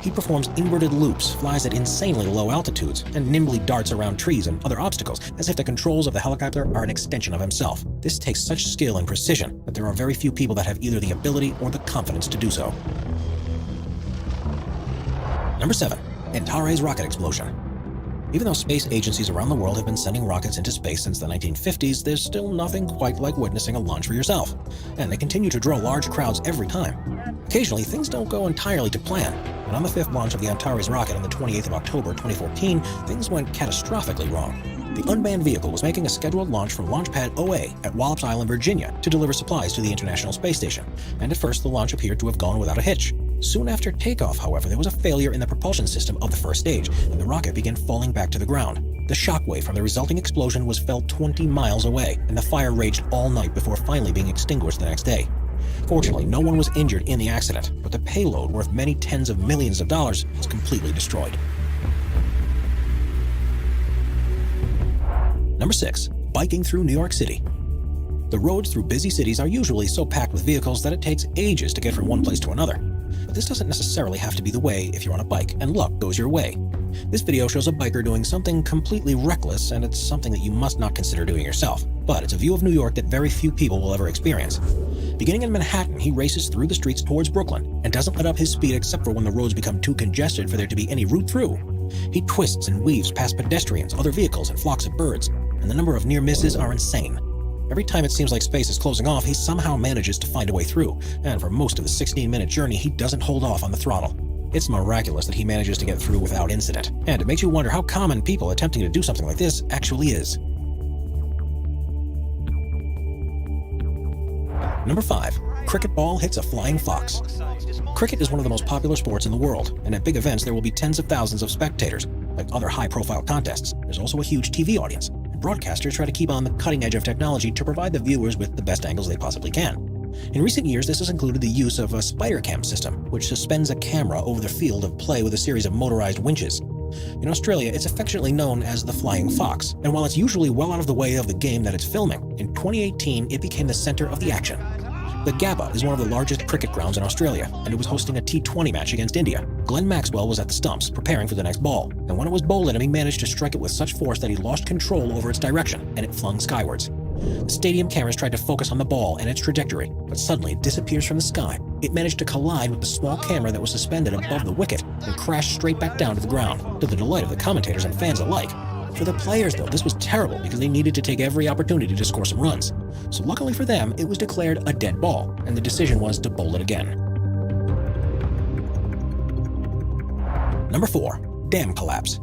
He performs inverted loops, flies at insanely low altitudes, and nimbly darts around trees and other obstacles as if the controls of the helicopter are an extension of himself. This takes such skill and precision that there are very few people that have either the ability or the confidence to do so. Number 7. Antares rocket explosion. Even though space agencies around the world have been sending rockets into space since the 1950s, there's still nothing quite like witnessing a launch for yourself. And they continue to draw large crowds every time. Occasionally, things don't go entirely to plan, and on the 5th launch of the Antares rocket on the 28th of October 2014, things went catastrophically wrong. The unmanned vehicle was making a scheduled launch from Launch Pad OA at Wallops Island, Virginia, to deliver supplies to the International Space Station, and at first the launch appeared to have gone without a hitch. Soon after takeoff, however, there was a failure in the propulsion system of the first stage, and the rocket began falling back to the ground. The shockwave from the resulting explosion was felt 20 miles away, and the fire raged all night before finally being extinguished the next day. Fortunately, no one was injured in the accident, but the payload, worth many tens of millions of dollars, was completely destroyed. Number 6. Biking through New York City. The roads through busy cities are usually so packed with vehicles that it takes ages to get from one place to another. But this doesn't necessarily have to be the way if you're on a bike and luck goes your way. This video shows a biker doing something completely reckless, and it's something that you must not consider doing yourself. But it's a view of New York that very few people will ever experience. Beginning in Manhattan, he races through the streets towards Brooklyn and doesn't let up his speed except for when the roads become too congested for there to be any route through. He twists and weaves past pedestrians, other vehicles, and flocks of birds, and the number of near misses are insane. Every time it seems like space is closing off, he somehow manages to find a way through, and for most of the 16-minute journey, he doesn't hold off on the throttle. It's miraculous that he manages to get through without incident, and it makes you wonder how common people attempting to do something like this actually is. Number 5. Cricket ball hits a flying fox. Cricket is one of the most popular sports in the world, and at big events there will be tens of thousands of spectators. Like other high-profile contests, there's also a huge TV audience, and broadcasters try to keep on the cutting edge of technology to provide the viewers with the best angles they possibly can. In recent years, this has included the use of a spider cam system, which suspends a camera over the field of play with a series of motorized winches. In Australia, it's affectionately known as the Flying Fox, and while it's usually well out of the way of the game that it's filming, in 2018 it became the center of the action. The Gabba is one of the largest cricket grounds in Australia, and it was hosting a T20 match against India. Glenn Maxwell was at the stumps, preparing for the next ball, and when it was bowled at him, he managed to strike it with such force that he lost control over its direction, and it flung skywards. The stadium cameras tried to focus on the ball and its trajectory, but suddenly it disappears from the sky. It managed to collide with the small camera that was suspended above the wicket and crashed straight back down to the ground, to the delight of the commentators and fans alike. For the players, though, this was terrible because they needed to take every opportunity to score some runs. So luckily for them, it was declared a dead ball, and the decision was to bowl it again. Number 4. Dam collapse.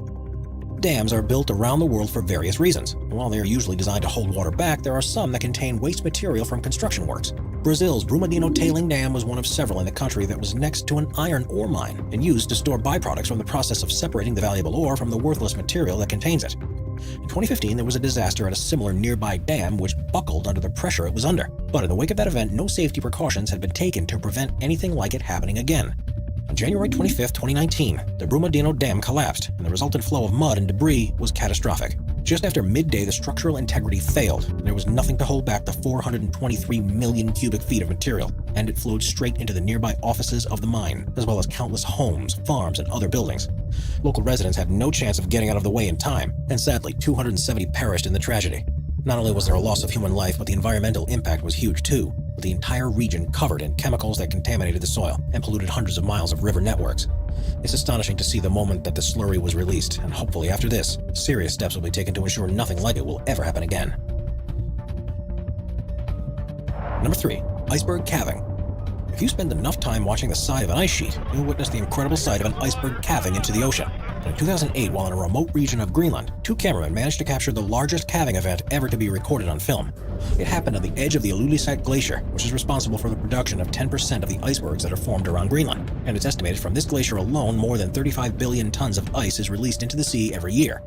Dams are built around the world for various reasons, and while they are usually designed to hold water back, there are some that contain waste material from construction works. Brazil's Brumadinho Tailing Dam was one of several in the country that was next to an iron ore mine and used to store byproducts from the process of separating the valuable ore from the worthless material that contains it. In 2015, there was a disaster at a similar nearby dam which buckled under the pressure it was under. But in the wake of that event, no safety precautions had been taken to prevent anything like it happening again. On January 25, 2019, the Brumadinho Dam collapsed, and the resultant flow of mud and debris was catastrophic. Just after midday, the structural integrity failed, and there was nothing to hold back the 423 million cubic feet of material, and it flowed straight into the nearby offices of the mine, as well as countless homes, farms, and other buildings. Local residents had no chance of getting out of the way in time, and sadly, 270 perished in the tragedy. Not only was there a loss of human life, but the environmental impact was huge too, with the entire region covered in chemicals that contaminated the soil and polluted hundreds of miles of river networks. It's astonishing to see the moment that the slurry was released, and hopefully after this, serious steps will be taken to ensure nothing like it will ever happen again. Number 3. Iceberg Calving. If you spend enough time watching the side of an ice sheet, you'll witness the incredible sight of an iceberg calving into the ocean. In 2008, while in a remote region of Greenland, 2 cameramen managed to capture the largest calving event ever to be recorded on film. It happened on the edge of the Ilulissat Glacier, which is responsible for the production of 10% of the icebergs that are formed around Greenland. And it's estimated from this glacier alone, more than 35 billion tons of ice is released into the sea every year.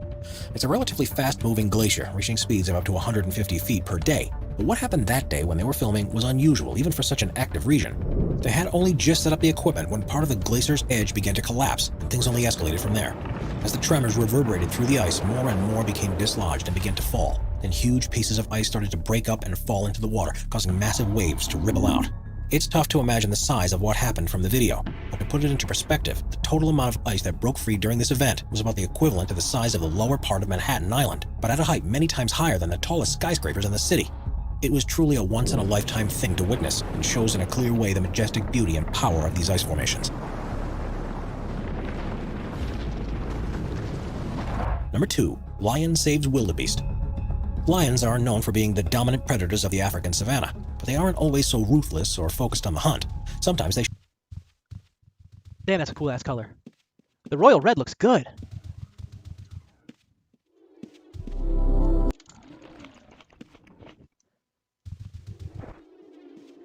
It's a relatively fast-moving glacier, reaching speeds of up to 150 feet per day. But what happened that day when they were filming was unusual, even for such an active region. They had only just set up the equipment when part of the glacier's edge began to collapse, and things only escalated from there. As the tremors reverberated through the ice, more and more became dislodged and began to fall. Then huge pieces of ice started to break up and fall into the water, causing massive waves to ripple out. It's tough to imagine the size of what happened from the video, but to put it into perspective, the total amount of ice that broke free during this event was about the equivalent to the size of the lower part of Manhattan Island, but at a height many times higher than the tallest skyscrapers in the city. It was truly a once-in-a-lifetime thing to witness, and shows in a clear way the majestic beauty and power of these ice formations. Number 2. Lion saves wildebeest. Lions are known for being the dominant predators of the African savanna, but they aren't always so ruthless or focused on the hunt. Sometimes they... Damn, that's a cool-ass color. The royal red looks good.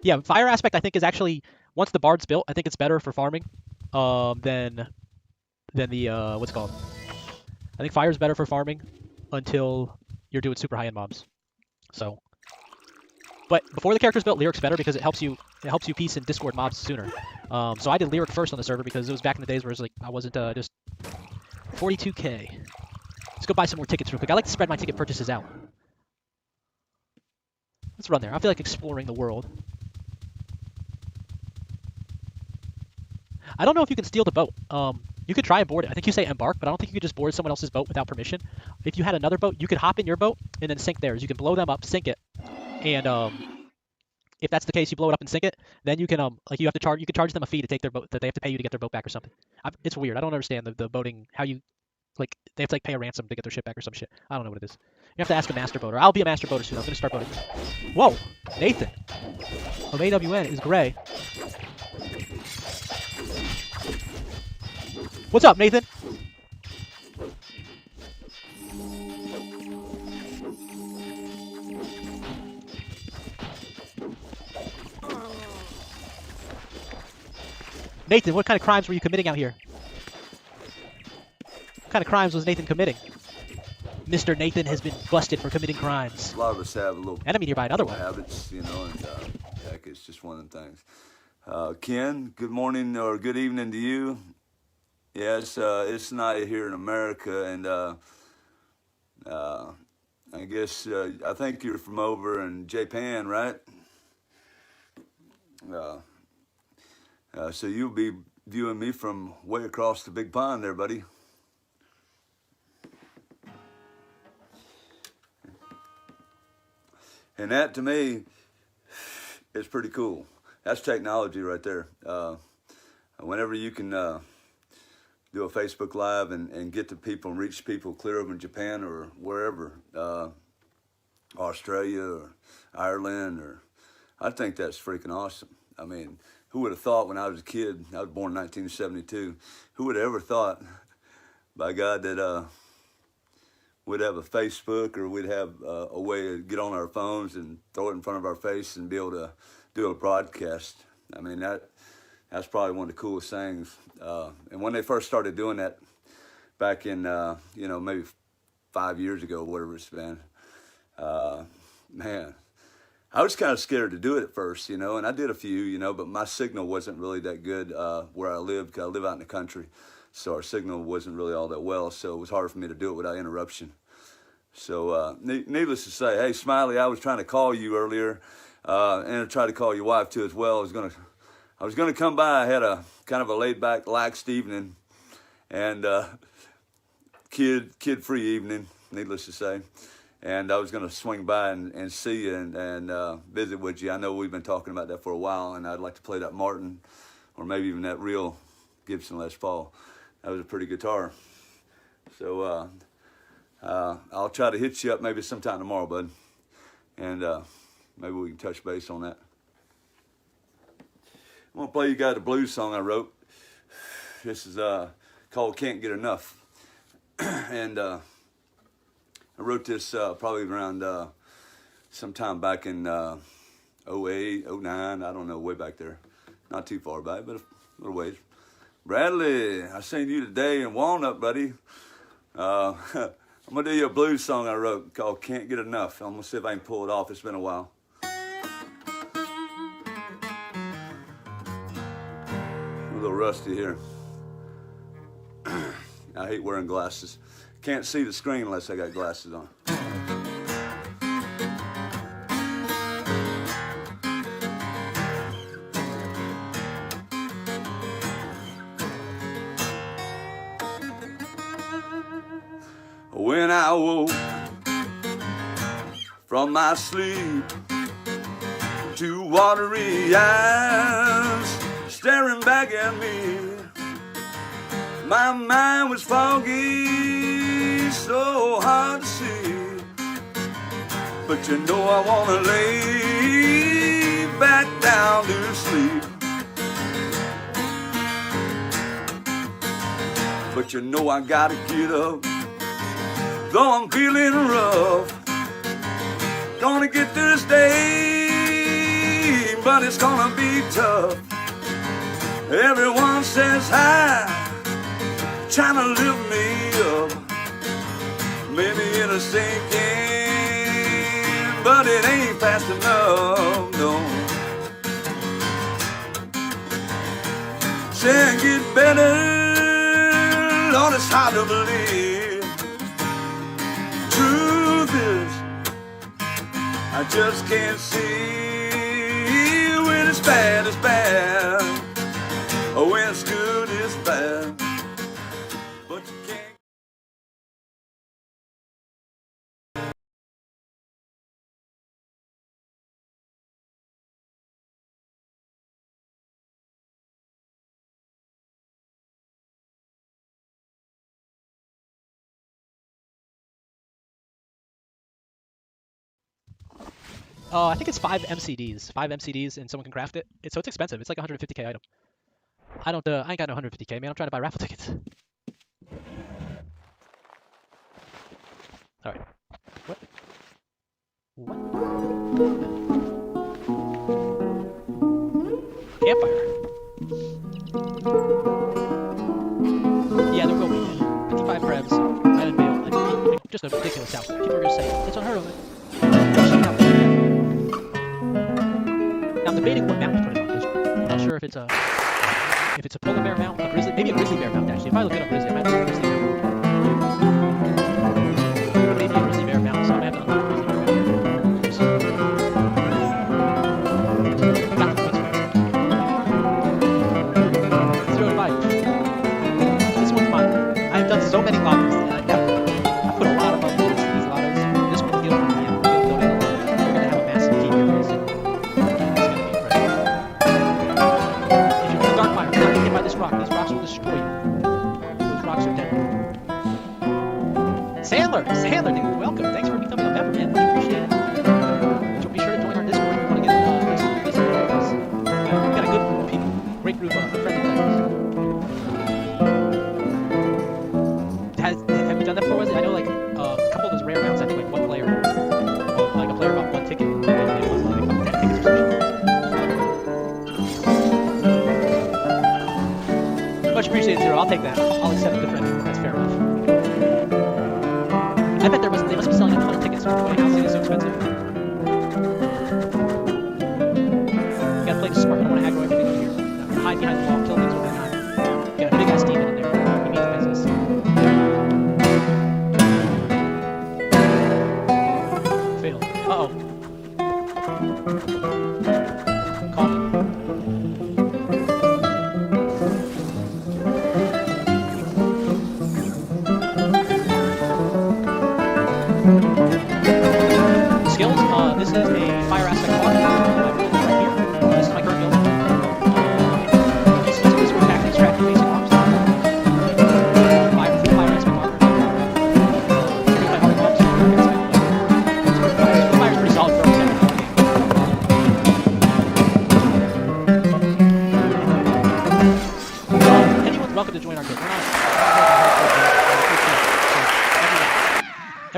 Yeah, fire aspect I think is actually, once the bard's built, I think it's better for farming than the, what's it called? I think fire is better for farming until you're doing super high-end mobs. So, but before the character's built, Lyric's better because it helps you piece and Discord mobs sooner. So I did Lyric first on the server because it was back in the days where it was like I wasn't just 42K. Let's go buy some more tickets real quick. I like to spread my ticket purchases out. Let's run there. I feel like exploring the world. I don't know if you can steal the boat. You could try and board it. I think you say embark, but I don't think you could just board someone else's boat without permission. If you had another boat, you could hop in your boat and then sink theirs. You can blow them up, sink it, and if that's the case, you blow it up and sink it. Then you can you have to charge. You can charge them a fee to take their boat. That they have to pay you to get their boat back or something. It's weird. I don't understand the boating. How you like they have to pay a ransom to get their ship back or some shit. I don't know what it is. You have to ask a master boater. I'll be a master boater soon. I'm gonna start boating. Whoa, Nathan of AWN is gray. What's up, Nathan? Nathan, what kind of crimes were you committing out here? What kind of crimes was Nathan committing? Mr. Nathan has been busted for committing crimes. A lot of us have a little enemy nearby, another one. Habits, you know, and heck, it's just one of the things. Ken, good morning or good evening to you. Yes, it's night here in America, and I guess I think you're from over in Japan, right? So you'll be viewing me from way across the big pond there, buddy. And that, to me, is pretty cool. That's technology right there. Whenever you can do a Facebook Live and get to people and reach people clear over in Japan or wherever, Australia or Ireland, or I think that's freaking awesome. I mean, who would have thought when I was a kid, I was born in 1972, who would have ever thought, by God, that we'd have a Facebook or we'd have a way to get on our phones and throw it in front of our face and be able to do a broadcast. I mean, that's probably one of the coolest things. And when they first started doing that back in, you know, maybe 5 years ago, whatever it's been, man, I was kind of scared to do it at first, you know, and I did a few, you know, but my signal wasn't really that good where I live, because I live out in the country. So our signal wasn't really all that well, so it was hard for me to do it without interruption. So needless to say, hey, Smiley, I was trying to call you earlier, and I tried to call your wife too as well. I was gonna come by. I had a kind of a laid-back, relaxed evening, and kid-free evening, needless to say. And I was going to swing by and see you and visit with you. I know we've been talking about that for a while, and I'd like to play that Martin or maybe even that real Gibson Les Paul. That was a pretty guitar. So I'll try to hit you up maybe sometime tomorrow, bud. And maybe we can touch base on that. I'm going to play you guys a blues song I wrote. This is called Can't Get Enough. And I wrote this probably around sometime back in 08, 09, I don't know, way back there. Not too far back, but a little ways. Bradley, I seen you today in Walnut, buddy. I'm going to do you a blues song I wrote called Can't Get Enough. I'm going to see if I can pull it off. It's been a while. I'm a little rusty here. I hate wearing glasses. Can't see the screen unless I got glasses on. When I woke from my sleep, two watery eyes staring back at me. My mind was foggy, so hard to see. But you know I wanna lay back down to sleep. But you know I gotta get up, though I'm feeling rough. Gonna get through this day, but it's gonna be tough. Everyone says hi, trying to lift me up. Maybe it'll sink in, but it ain't fast enough, no. Say get better, Lord, it's hard to believe. Truth is, I just can't see when it's bad, it's bad. Or when it's good, it's bad. But you can't. I think it's 5 MCDs. 5 MCDs, and someone can craft it. So it's expensive. It's like a 150k item. I ain't got no 150k, man. I'm trying to buy raffle tickets. Alright. What? Campfire. Yeah, they'll go weekend. 55 crabs, island mail, and just a ridiculous outfit. People are gonna say, it's unheard of. Now I'm debating what mount to put it on, because I'm not sure if it's a polar bear mount, maybe a grizzly bear mount actually. If I look it up grizzly, I might look at a grizzly bear mount. Maybe a grizzly bear mount, so I might have to unlock a grizzly bear mount. Got the points for it. 0 to 5. This one's mine. I've done so many lottos that I put a lot of money into these lottos. This one will get on the end. We'll donate a lot. We're gonna have a massive keep here very soon. By this rock. These rocks will destroy you. Those rocks are dead. Sandler, dude, welcome. Thanks for becoming a member, man. Much appreciated. So be sure to join our Discord if you want to get some players. We've got a good group of people, great group of friendly players. Have you done that before? Was it? I know like a couple of those rare rounds. I think like one player, like a player bought one ticket, and it was like 10 tickets or something. Much appreciated, Zero. I'll take that. I'll accept the friendly. That's fair enough. I bet they must be selling a ton of tickets. Housing is so expensive. You gotta play it smart. I don't want to aggro everything over here. Hide behind the wall, kill things one at a time. Got a big ass demon in there. He means business. Failed. Uh-oh. Caught it.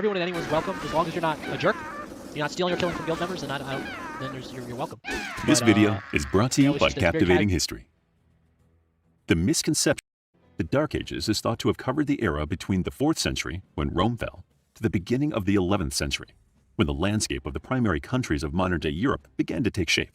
everyone and anyone's welcome as long as you're not a jerk. You're not stealing or killing from guild members, and you're welcome. This video is brought to you by it's just a very Captivating History. The misconception of the Dark Ages is thought to have covered the era between the 4th century, when Rome fell, to the beginning of the 11th century, when the landscape of the primary countries of modern-day Europe began to take shape.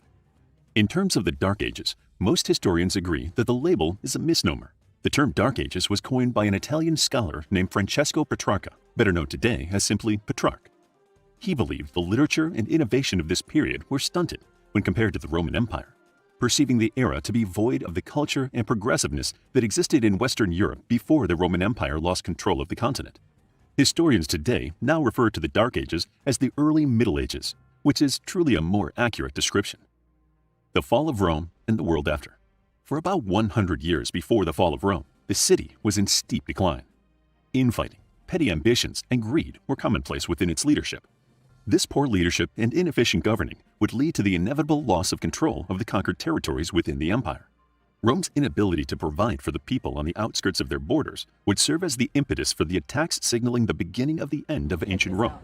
In terms of the Dark Ages, most historians agree that the label is a misnomer. The term Dark Ages was coined by an Italian scholar named Francesco Petrarca, better known today as simply Petrarch. He believed the literature and innovation of this period were stunted when compared to the Roman Empire, perceiving the era to be void of the culture and progressiveness that existed in Western Europe before the Roman Empire lost control of the continent. Historians today now refer to the Dark Ages as the early Middle Ages, which is truly a more accurate description. The fall of Rome and the world after. For about 100 years before the fall of Rome, the city was in steep decline. Infighting, petty ambitions, and greed were commonplace within its leadership. This poor leadership and inefficient governing would lead to the inevitable loss of control of the conquered territories within the empire. Rome's inability to provide for the people on the outskirts of their borders would serve as the impetus for the attacks signaling the beginning of the end of ancient Rome.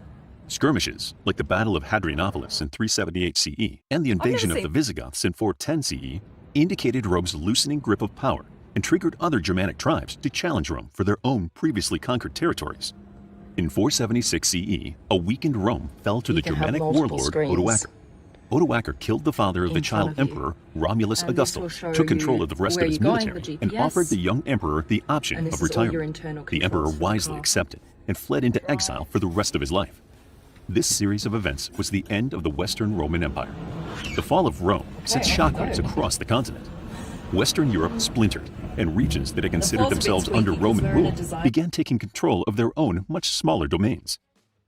Skirmishes, like the Battle of Hadrianopolis in 378 CE and the invasion of the Visigoths in 410 CE, indicated Rome's loosening grip of power and triggered other Germanic tribes to challenge Rome for their own previously conquered territories. In 476 CE, a weakened Rome fell to the Germanic warlord Odoacer. Odoacer killed the father of the child emperor Romulus Augustus, took control of the rest of his military, and offered the young emperor the option of retirement. The emperor wisely accepted and fled into exile for the rest of his life. This series of events was the end of the Western Roman Empire. The fall of Rome sent shockwaves across the continent. Western Europe splintered, and regions that had considered themselves under Roman rule began taking control of their own much smaller domains.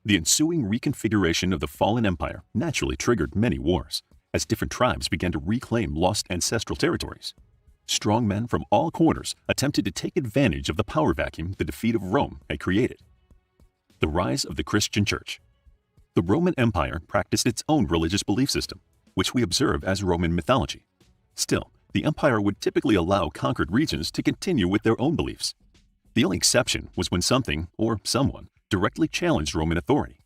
The ensuing reconfiguration of the fallen empire naturally triggered many wars, as different tribes began to reclaim lost ancestral territories. Strong men from all corners attempted to take advantage of the power vacuum the defeat of Rome had created. The rise of the Christian Church. The Roman Empire practiced its own religious belief system, which we observe as Roman mythology. Still, the empire would typically allow conquered regions to continue with their own beliefs. The only exception was when something, or someone, directly challenged Roman authority.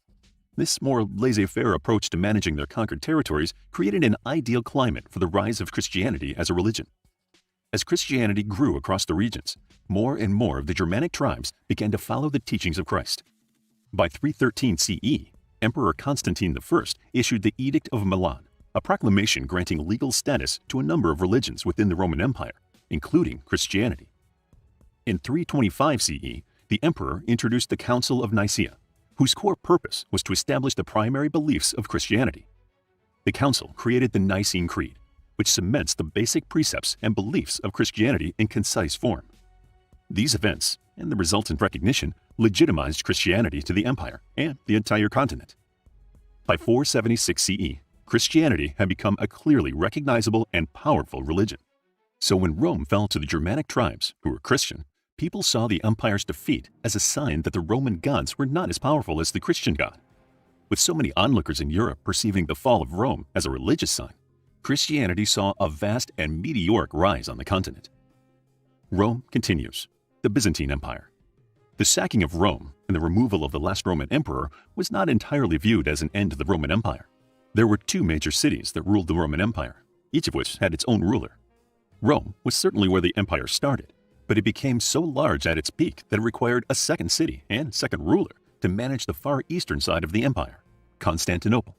This more laissez-faire approach to managing their conquered territories created an ideal climate for the rise of Christianity as a religion. As Christianity grew across the regions, more and more of the Germanic tribes began to follow the teachings of Christ. By 313 CE, Emperor Constantine I issued the Edict of Milan, a proclamation granting legal status to a number of religions within the Roman Empire, including Christianity. In 325 CE, the emperor introduced the Council of Nicaea, whose core purpose was to establish the primary beliefs of Christianity. The council created the Nicene Creed, which cements the basic precepts and beliefs of Christianity in concise form. These events, and the resultant recognition, legitimized Christianity to the empire and the entire continent. By 476 CE, Christianity had become a clearly recognizable and powerful religion. So when Rome fell to the Germanic tribes, who were Christian, people saw the empire's defeat as a sign that the Roman gods were not as powerful as the Christian God. With so many onlookers in Europe perceiving the fall of Rome as a religious sign, Christianity saw a vast and meteoric rise on the continent. Rome continues, the Byzantine Empire. The sacking of Rome and the removal of the last Roman emperor was not entirely viewed as an end to the Roman Empire. There were two major cities that ruled the Roman Empire, each of which had its own ruler. Rome was certainly where the empire started, but it became so large at its peak that it required a second city and second ruler to manage the far eastern side of the empire, Constantinople.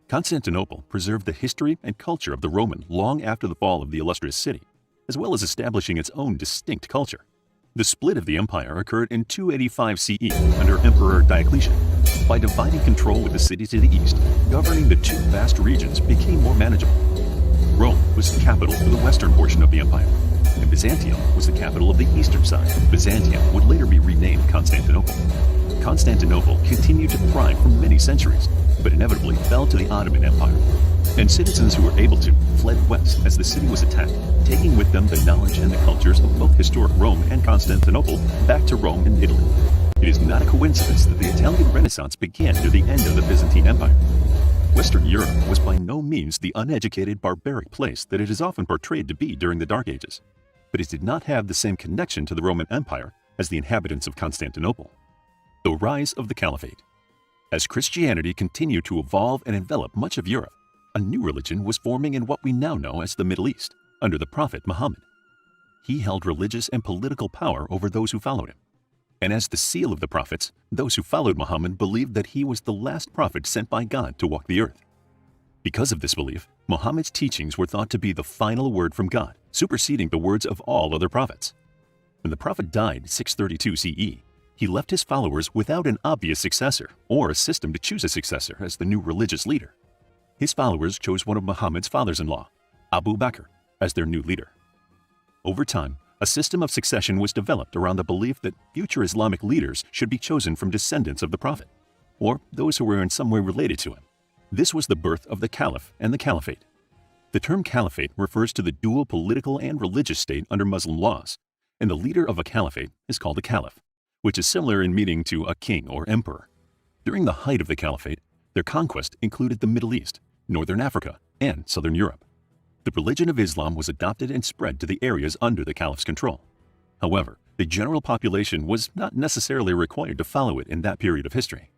Constantinople preserved the history and culture of the Roman long after the fall of the illustrious city, as well as establishing its own distinct culture. The split of the empire occurred in 285 CE under Emperor Diocletian. By dividing control with the city to the east, governing the two vast regions became more manageable. Rome was the capital for the western portion of the empire, and Byzantium was the capital of the eastern side. Byzantium would later be renamed Constantinople. Constantinople continued to thrive for many centuries, but inevitably fell to the Ottoman Empire. And citizens who were able to fled west as the city was attacked, taking with them the knowledge and the cultures of both historic Rome and Constantinople back to Rome and Italy. It is not a coincidence that the Italian Renaissance began near the end of the Byzantine Empire. Western Europe was by no means the uneducated, barbaric place that it is often portrayed to be during the Dark Ages, but it did not have the same connection to the Roman Empire as the inhabitants of Constantinople. The rise of the Caliphate. As Christianity continued to evolve and envelop much of Europe, a new religion was forming in what we now know as the Middle East, under the Prophet Muhammad. He held religious and political power over those who followed him. And as the seal of the prophets, those who followed Muhammad believed that he was the last prophet sent by God to walk the earth. Because of this belief, Muhammad's teachings were thought to be the final word from God, superseding the words of all other prophets. When the prophet died 632 CE, he left his followers without an obvious successor or a system to choose a successor as the new religious leader. His followers chose one of Muhammad's fathers-in-law, Abu Bakr, as their new leader. Over time, a system of succession was developed around the belief that future Islamic leaders should be chosen from descendants of the prophet, or those who were in some way related to him. This was the birth of the Caliph and the Caliphate. The term Caliphate refers to the dual political and religious state under Muslim laws, and the leader of a caliphate is called a caliph, which is similar in meaning to a king or emperor. During the height of the caliphate, their conquest included the Middle East, Northern Africa, and Southern Europe. The religion of Islam was adopted and spread to the areas under the caliph's control. However, the general population was not necessarily required to follow it in that period of history.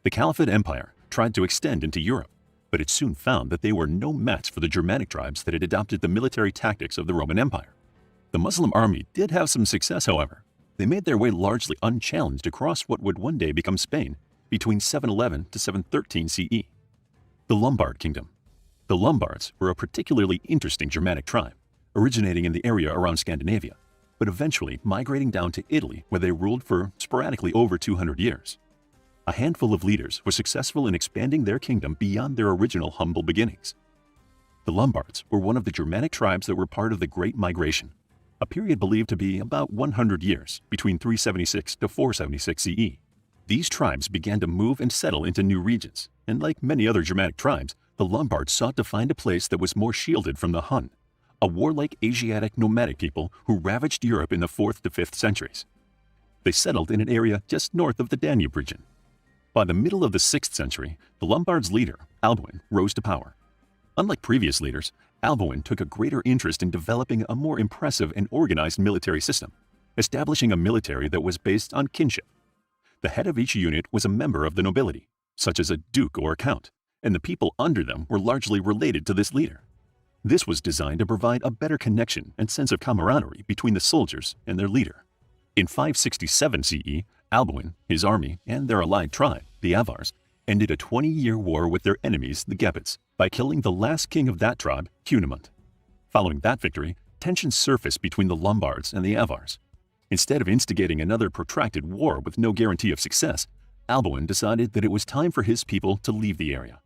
The Caliphate Empire tried to extend into Europe, but it soon found that they were no match for the Germanic tribes that had adopted the military tactics of the Roman Empire. The Muslim army did have some success, however. They made their way largely unchallenged across what would one day become Spain between 711 to 713 CE. The Lombard Kingdom. The Lombards were a particularly interesting Germanic tribe, originating in the area around Scandinavia, but eventually migrating down to Italy where they ruled for sporadically over 200 years. A handful of leaders were successful in expanding their kingdom beyond their original humble beginnings. The Lombards were one of the Germanic tribes that were part of the Great Migration, a period believed to be about 100 years, between 376 to 476 CE. These tribes began to move and settle into new regions, and like many other Germanic tribes, the Lombards sought to find a place that was more shielded from the Hun, a warlike Asiatic nomadic people who ravaged Europe in the 4th to 5th centuries. They settled in an area just north of the Danube region. By the middle of the 6th century, the Lombards' leader, Alboin, rose to power. Unlike previous leaders, Alboin took a greater interest in developing a more impressive and organized military system, establishing a military that was based on kinship. The head of each unit was a member of the nobility, such as a duke or a count, and the people under them were largely related to this leader. This was designed to provide a better connection and sense of camaraderie between the soldiers and their leader. In 567 CE, Alboin, his army, and their allied tribe, the Avars, ended a 20-year war with their enemies, the Gepids, by killing the last king of that tribe, Cunimund. Following that victory, tensions surfaced between the Lombards and the Avars. Instead of instigating another protracted war with no guarantee of success, Alboin decided that it was time for his people to leave the area.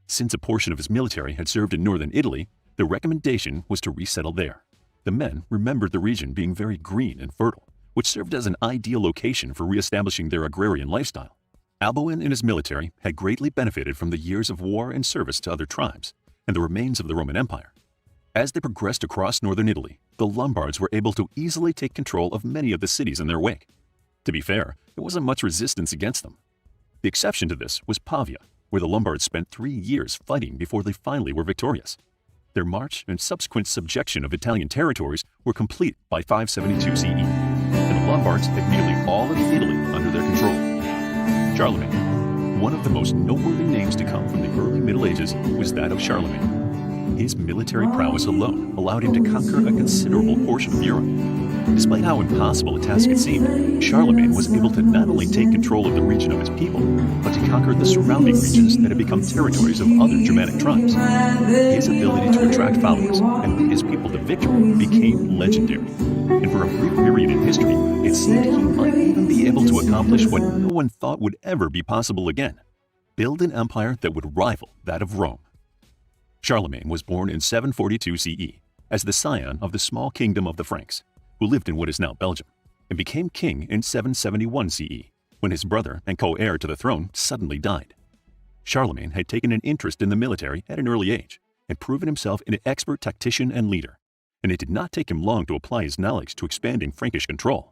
Since a portion of his military had served in northern Italy, the recommendation was to resettle there. The men remembered the region being very green and fertile, which served as an ideal location for reestablishing their agrarian lifestyle. Alboin and his military had greatly benefited from the years of war and service to other tribes, and the remains of the Roman Empire. As they progressed across northern Italy, the Lombards were able to easily take control of many of the cities in their wake. To be fair, there wasn't much resistance against them. The exception to this was Pavia, where the Lombards spent 3 years fighting before they finally were victorious. Their march and subsequent subjection of Italian territories were complete by 572 CE, and the Lombards had nearly all of Italy under their control. Charlemagne, one of the most noteworthy names to come from the early Middle Ages, was that of Charlemagne. His military prowess alone allowed him to conquer a considerable portion of Europe. Despite how impossible a task it seemed, Charlemagne was able to not only take control of the region of his people, but to conquer the surrounding regions that had become territories of other Germanic tribes. His ability to attract followers and lead his people to victory became legendary, and for a brief period in history, it seemed he might even be able to accomplish what no one thought would ever be possible again: build an empire that would rival that of Rome. Charlemagne was born in 742 CE as the scion of the small kingdom of the Franks, who lived in what is now Belgium, and became king in 771 CE, when his brother and co-heir to the throne suddenly died. Charlemagne had taken an interest in the military at an early age and proven himself an expert tactician and leader, and it did not take him long to apply his knowledge to expanding Frankish control.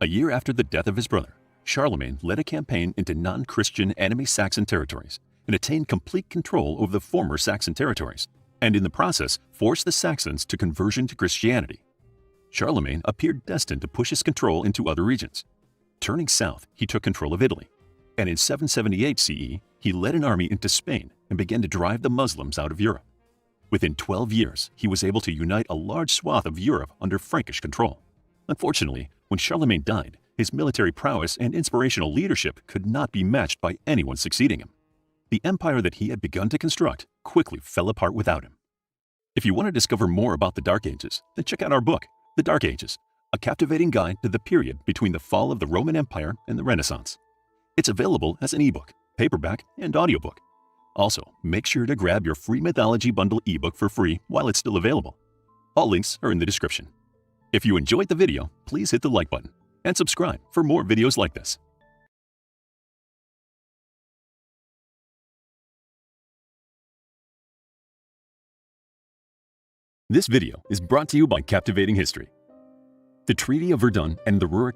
A year after the death of his brother, Charlemagne led a campaign into non-Christian enemy Saxon territories and attained complete control over the former Saxon territories, and in the process forced the Saxons to conversion to Christianity. Charlemagne appeared destined to push his control into other regions. Turning south, he took control of Italy. and in 778 CE, he led an army into Spain and began to drive the Muslims out of Europe. Within 12 years, he was able to unite a large swath of Europe under Frankish control. Unfortunately, when Charlemagne died, his military prowess and inspirational leadership could not be matched by anyone succeeding him. The empire that he had begun to construct quickly fell apart without him. If you want to discover more about the Dark Ages, then check out our book, The Dark Ages, a captivating guide to the period between the fall of the Roman Empire and the Renaissance. It's available as an ebook, paperback, and audiobook. Also, make sure to grab your free Mythology Bundle ebook for free while it's still available. All links are in the description. If you enjoyed the video, please hit the like button and subscribe for more videos like this. This video is brought to you by Captivating History. The Treaty of Verdun and the Ruhr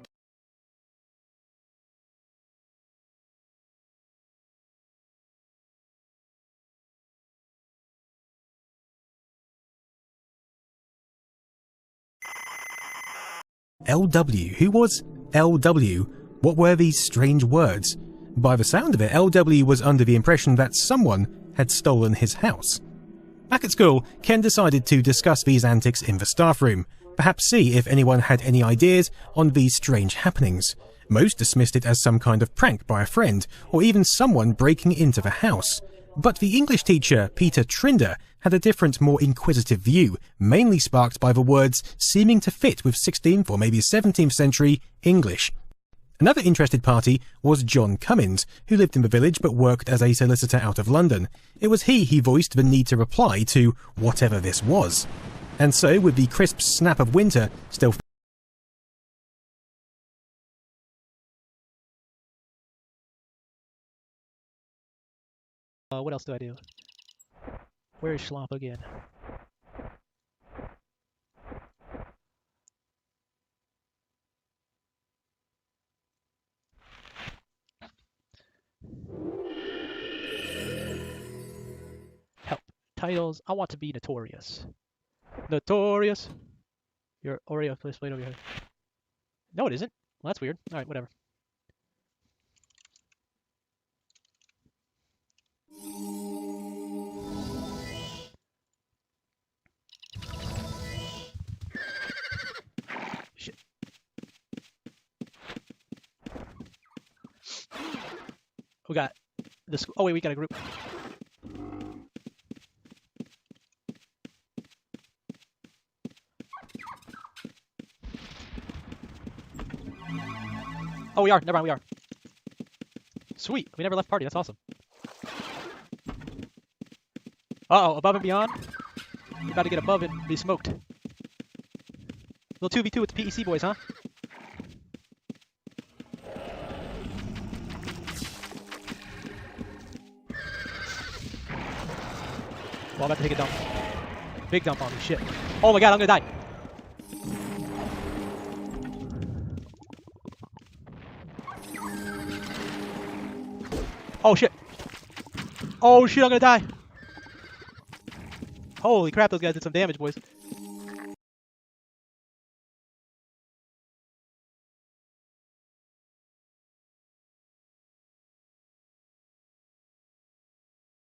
LW. Who was LW? What were these strange words? By the sound of it, LW was under the impression that someone had stolen his house. Back at school, Ken decided to discuss these antics in the staff room, perhaps see if anyone had any ideas on these strange happenings. Most dismissed it as some kind of prank by a friend, or even someone breaking into the house. But the English teacher, Peter Trinder, had a different, more inquisitive view, mainly sparked by the words seeming to fit with 16th or maybe 17th century English. Another interested party was John Cummins, who lived in the village but worked as a solicitor out of London. It was he voiced the need to reply to whatever this was. And so, with the crisp snap of winter still what else do I do? Where is Schlomp again? Help. Titles. I want to be notorious. Notorious. Your Oreo, please wait over here. No, it isn't. Well, that's weird. Alright, whatever. Shit. We got this. Oh wait, we got a group. Oh, we are. Never mind, we are. Sweet. We never left party. That's awesome. Uh-oh, above and beyond. We're about to get above it and be smoked. Little 2v2 with the PEC boys, huh? Well, I'm about to take a dump. Big dump on me. Shit. Oh my god, I'm gonna die. Oh shit. Oh shit, I'm gonna die. Holy crap, those guys did some damage, boys.